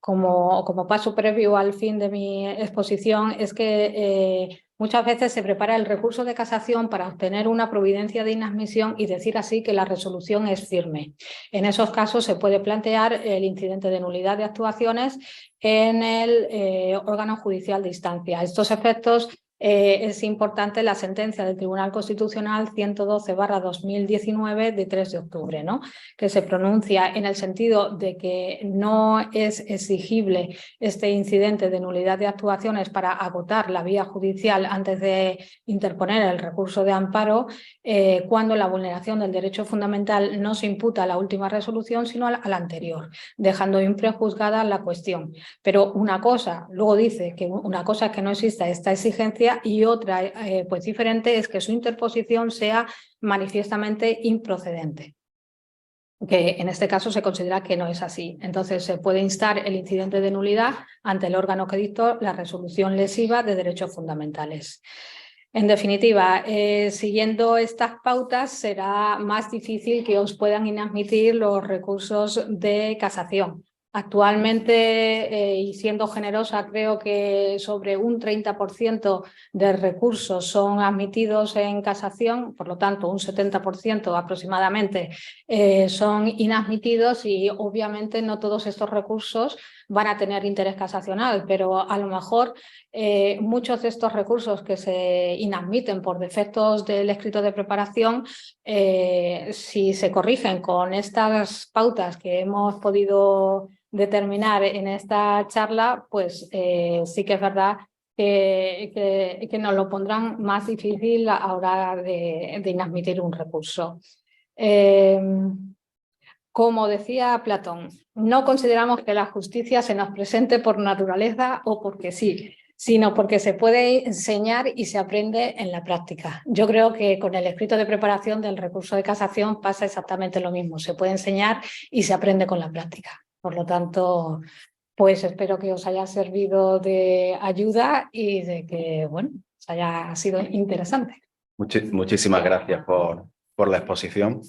Speaker 2: como paso previo al fin de mi exposición es que muchas veces se prepara el recurso de casación para obtener una providencia de inadmisión y decir así que la resolución es firme. En esos casos se puede plantear el incidente de nulidad de actuaciones en el órgano judicial de instancia. A estos efectos es importante la sentencia del Tribunal Constitucional 112/2019 de 3 de octubre, ¿no? Que se pronuncia en el sentido de que no es exigible este incidente de nulidad de actuaciones para agotar la vía judicial antes de interponer el recurso de amparo cuando la vulneración del derecho fundamental no se imputa a la última resolución sino a la anterior, dejando imprejuzgada la cuestión. Pero una cosa, luego dice que una cosa es que no exista esta exigencia interponencia, y otra pues diferente es que su interposición sea manifiestamente improcedente, que en este caso se considera que no es así. Entonces se puede instar el incidente de nulidad ante el órgano que dictó la resolución lesiva de derechos fundamentales. En definitiva, siguiendo estas pautas será más difícil que os puedan inadmitir los recursos de casación. Actualmente, y siendo generosa, creo que sobre un 30% de recursos son admitidos en casación, por lo tanto un 70% aproximadamente son inadmitidos, y obviamente no todos estos recursos van a tener interés casacional, pero a lo mejor muchos de estos recursos que se inadmiten por defectos del escrito de preparación, si se corrigen con estas pautas que hemos podido determinar en esta charla, pues sí que es verdad que nos lo pondrán más difícil a la hora de inadmitir un recurso. Como decía Platón, no consideramos que la justicia se nos presente por naturaleza o porque sí, sino porque se puede enseñar y se aprende en la práctica. Yo creo que con el escrito de preparación del recurso de casación pasa exactamente lo mismo. Se puede enseñar y se aprende con la práctica. Por lo tanto, pues espero que os haya servido de ayuda y de que, bueno, os haya sido interesante.
Speaker 1: Muchísimas gracias por la exposición.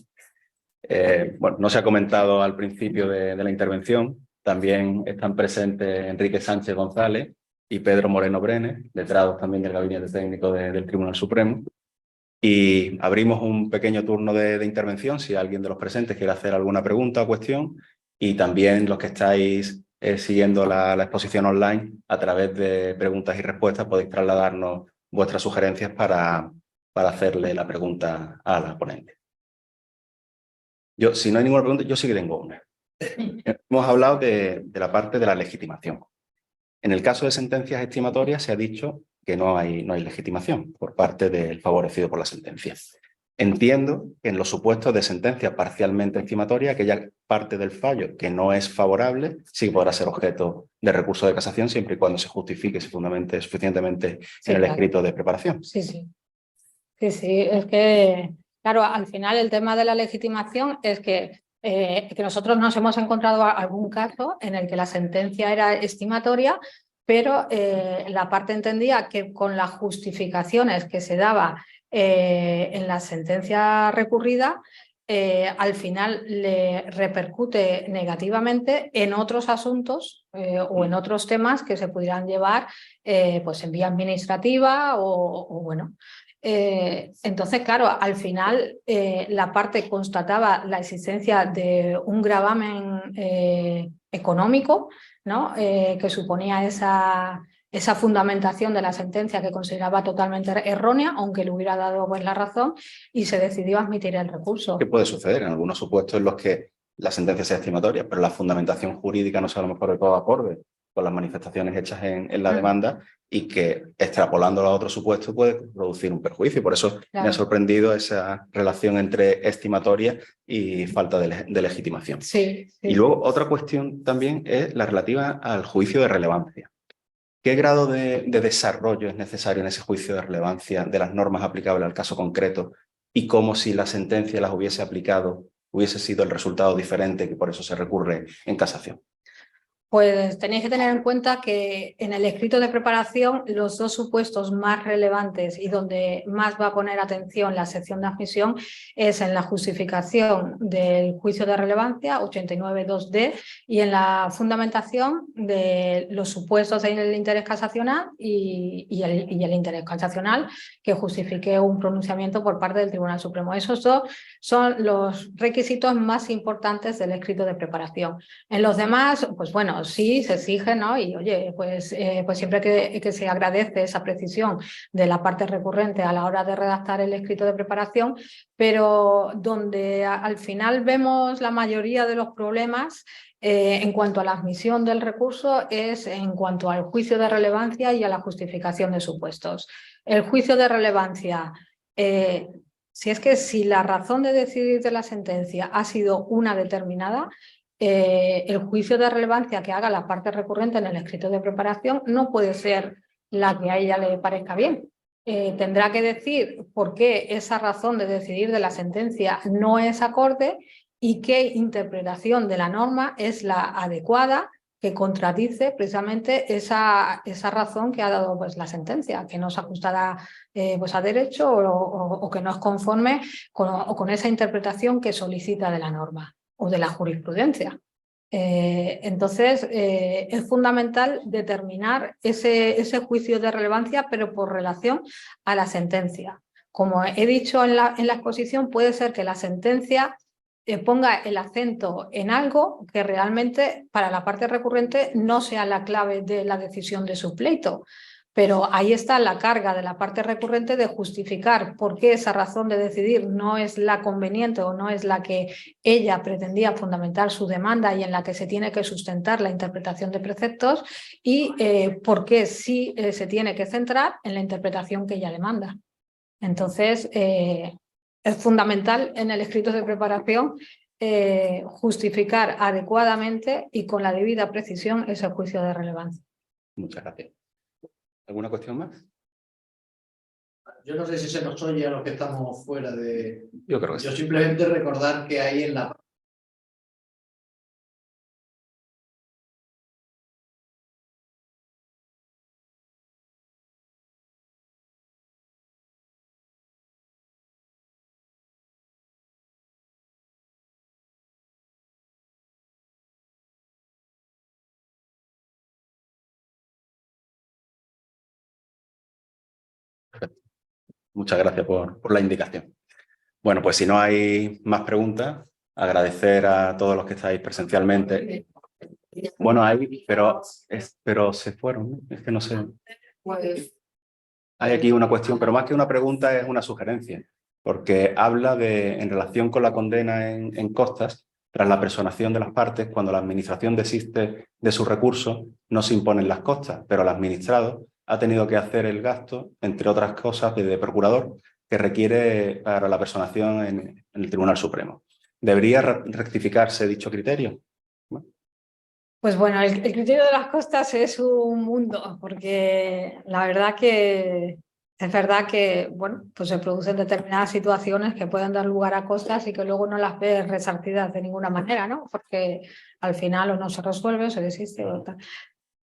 Speaker 1: Bueno, no se ha comentado al principio de la intervención, también están presentes Enrique Sánchez González y Pedro Moreno Brenes, letrados también del Gabinete Técnico del Tribunal Supremo. Y abrimos un pequeño turno de intervención si alguien de los presentes quiere hacer alguna pregunta o cuestión, y también los que estáis siguiendo la exposición online, a través de preguntas y respuestas podéis trasladarnos vuestras sugerencias para hacerle la pregunta a la ponente. Si no hay ninguna pregunta, yo sí que tengo una. Hemos hablado de la parte de la legitimación. En el caso de sentencias estimatorias se ha dicho que no hay legitimación por parte del favorecido por la sentencia. Entiendo que en los supuestos de sentencia parcialmente estimatoria, aquella parte del fallo que no es favorable sí podrá ser objeto de recurso de casación, siempre y cuando se justifique, se fundamente suficientemente en el escrito de preparación.
Speaker 2: Sí, sí. Sí, sí, es que, claro, al final el tema de la legitimación es que nosotros nos hemos encontrado algún caso en el que la sentencia era estimatoria, pero la parte entendía que con las justificaciones que se daba en la sentencia recurrida, al final le repercute negativamente en otros asuntos o en otros temas que se pudieran llevar pues en vía administrativa o bueno. Entonces, claro, al final la parte constataba la existencia de un gravamen económico, ¿no? Que suponía esa fundamentación de la sentencia que consideraba totalmente errónea, aunque le hubiera dado pues la razón, y se decidió admitir el recurso.
Speaker 1: ¿Qué puede suceder en algunos supuestos en los que la sentencia sea estimatoria, pero la fundamentación jurídica no sea a lo mejor de todo acorde con las manifestaciones hechas en la demanda, y que extrapolándolo a otro supuesto puede producir un perjuicio? Y por eso me ha sorprendido esa relación entre estimatoria y falta de legitimación.
Speaker 2: Sí, sí.
Speaker 1: Y luego otra cuestión también es la relativa al juicio de relevancia. ¿Qué grado de desarrollo es necesario en ese juicio de relevancia de las normas aplicables al caso concreto, y cómo, si la sentencia las hubiese aplicado, hubiese sido el resultado diferente, que por eso se recurre en casación?
Speaker 2: Pues tenéis que tener en cuenta que en el escrito de preparación los dos supuestos más relevantes y donde más va a poner atención la sección de admisión es en la justificación del juicio de relevancia 89.2d y en la fundamentación de los supuestos del interés casacional y el interés casacional que justifique un pronunciamiento por parte del Tribunal Supremo. Esos dos son los requisitos más importantes del escrito de preparación. En los demás, pues bueno, sí se exige, ¿no? Y oye, pues siempre que se agradece esa precisión de la parte recurrente a la hora de redactar el escrito de preparación, pero donde al final vemos la mayoría de los problemas en cuanto a la admisión del recurso es en cuanto al juicio de relevancia y a la justificación de supuestos. El juicio de relevancia, si la razón de decidir de la sentencia ha sido una determinada, el juicio de relevancia que haga la parte recurrente en el escrito de preparación no puede ser la que a ella le parezca bien. tendrá que decir por qué esa razón de decidir de la sentencia no es acorde y qué interpretación de la norma es la adecuada, que contradice precisamente esa razón que ha dado pues, la sentencia, que no se ajustará pues, a derecho o que no es conforme con esa interpretación que solicita de la norma o de la jurisprudencia. Entonces, es fundamental determinar ese juicio de relevancia, pero por relación a la sentencia. Como he dicho en la exposición, puede ser que la sentencia ponga el acento en algo que realmente para la parte recurrente no sea la clave de la decisión de su pleito. Pero ahí está la carga de la parte recurrente de justificar por qué esa razón de decidir no es la conveniente o no es la que ella pretendía fundamentar su demanda y en la que se tiene que sustentar la interpretación de preceptos y por qué sí se tiene que centrar en la interpretación que ella demanda. Entonces, es fundamental en el escrito de preparación justificar adecuadamente y con la debida precisión ese juicio de relevancia.
Speaker 1: Muchas gracias. ¿Alguna cuestión más?
Speaker 3: Yo no sé si se nos oye a los que estamos fuera de...
Speaker 1: Yo creo que sí.
Speaker 3: Yo simplemente recordar que hay en la...
Speaker 1: Muchas gracias por la indicación. Bueno, pues si no hay más preguntas, agradecer a todos los que estáis presencialmente. Bueno, hay, pero se fueron, ¿no? Es que no sé. Hay aquí una cuestión, pero más que una pregunta es una sugerencia, porque habla en relación con la condena en costas, tras la personación de las partes, cuando la administración desiste de su recurso, no se imponen las costas, pero el administrado ha tenido que hacer el gasto, entre otras cosas, de procurador, que requiere para la personación en el Tribunal Supremo. ¿Debería rectificarse dicho criterio?
Speaker 2: Pues bueno, el criterio de las costas es un mundo, porque la verdad que es verdad que bueno, pues se producen determinadas situaciones que pueden dar lugar a costas y que luego no las ves resarcidas de ninguna manera, ¿no? Porque al final o no se resuelve o se desiste o tal.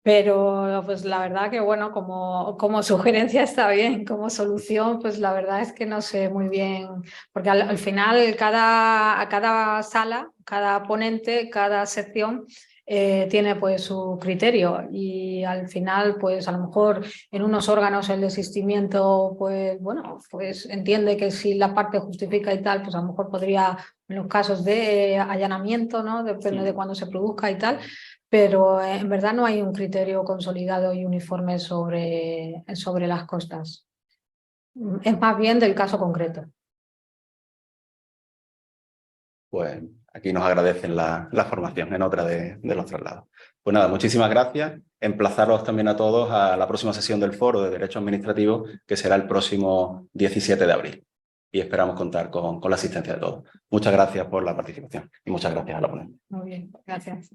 Speaker 2: Pero pues la verdad que bueno, como sugerencia está bien, como solución pues la verdad es que no sé muy bien, porque al final cada sala, cada ponente, cada sección tiene pues su criterio y al final pues a lo mejor en unos órganos el desistimiento pues bueno, pues entiende que si la parte justifica y tal, pues a lo mejor podría en los casos de allanamiento, ¿no? Depende de cuándo se produzca y tal. Pero en verdad no hay un criterio consolidado y uniforme sobre las costas. Es más bien del caso concreto.
Speaker 1: Pues aquí nos agradecen la formación en otra de los traslados. Pues nada, muchísimas gracias. Emplazaros también a todos a la próxima sesión del Foro de Derecho Administrativo, que será el próximo 17 de abril. Y esperamos contar con la asistencia de todos. Muchas gracias por la participación y muchas gracias a la ponente.
Speaker 2: Muy bien, gracias.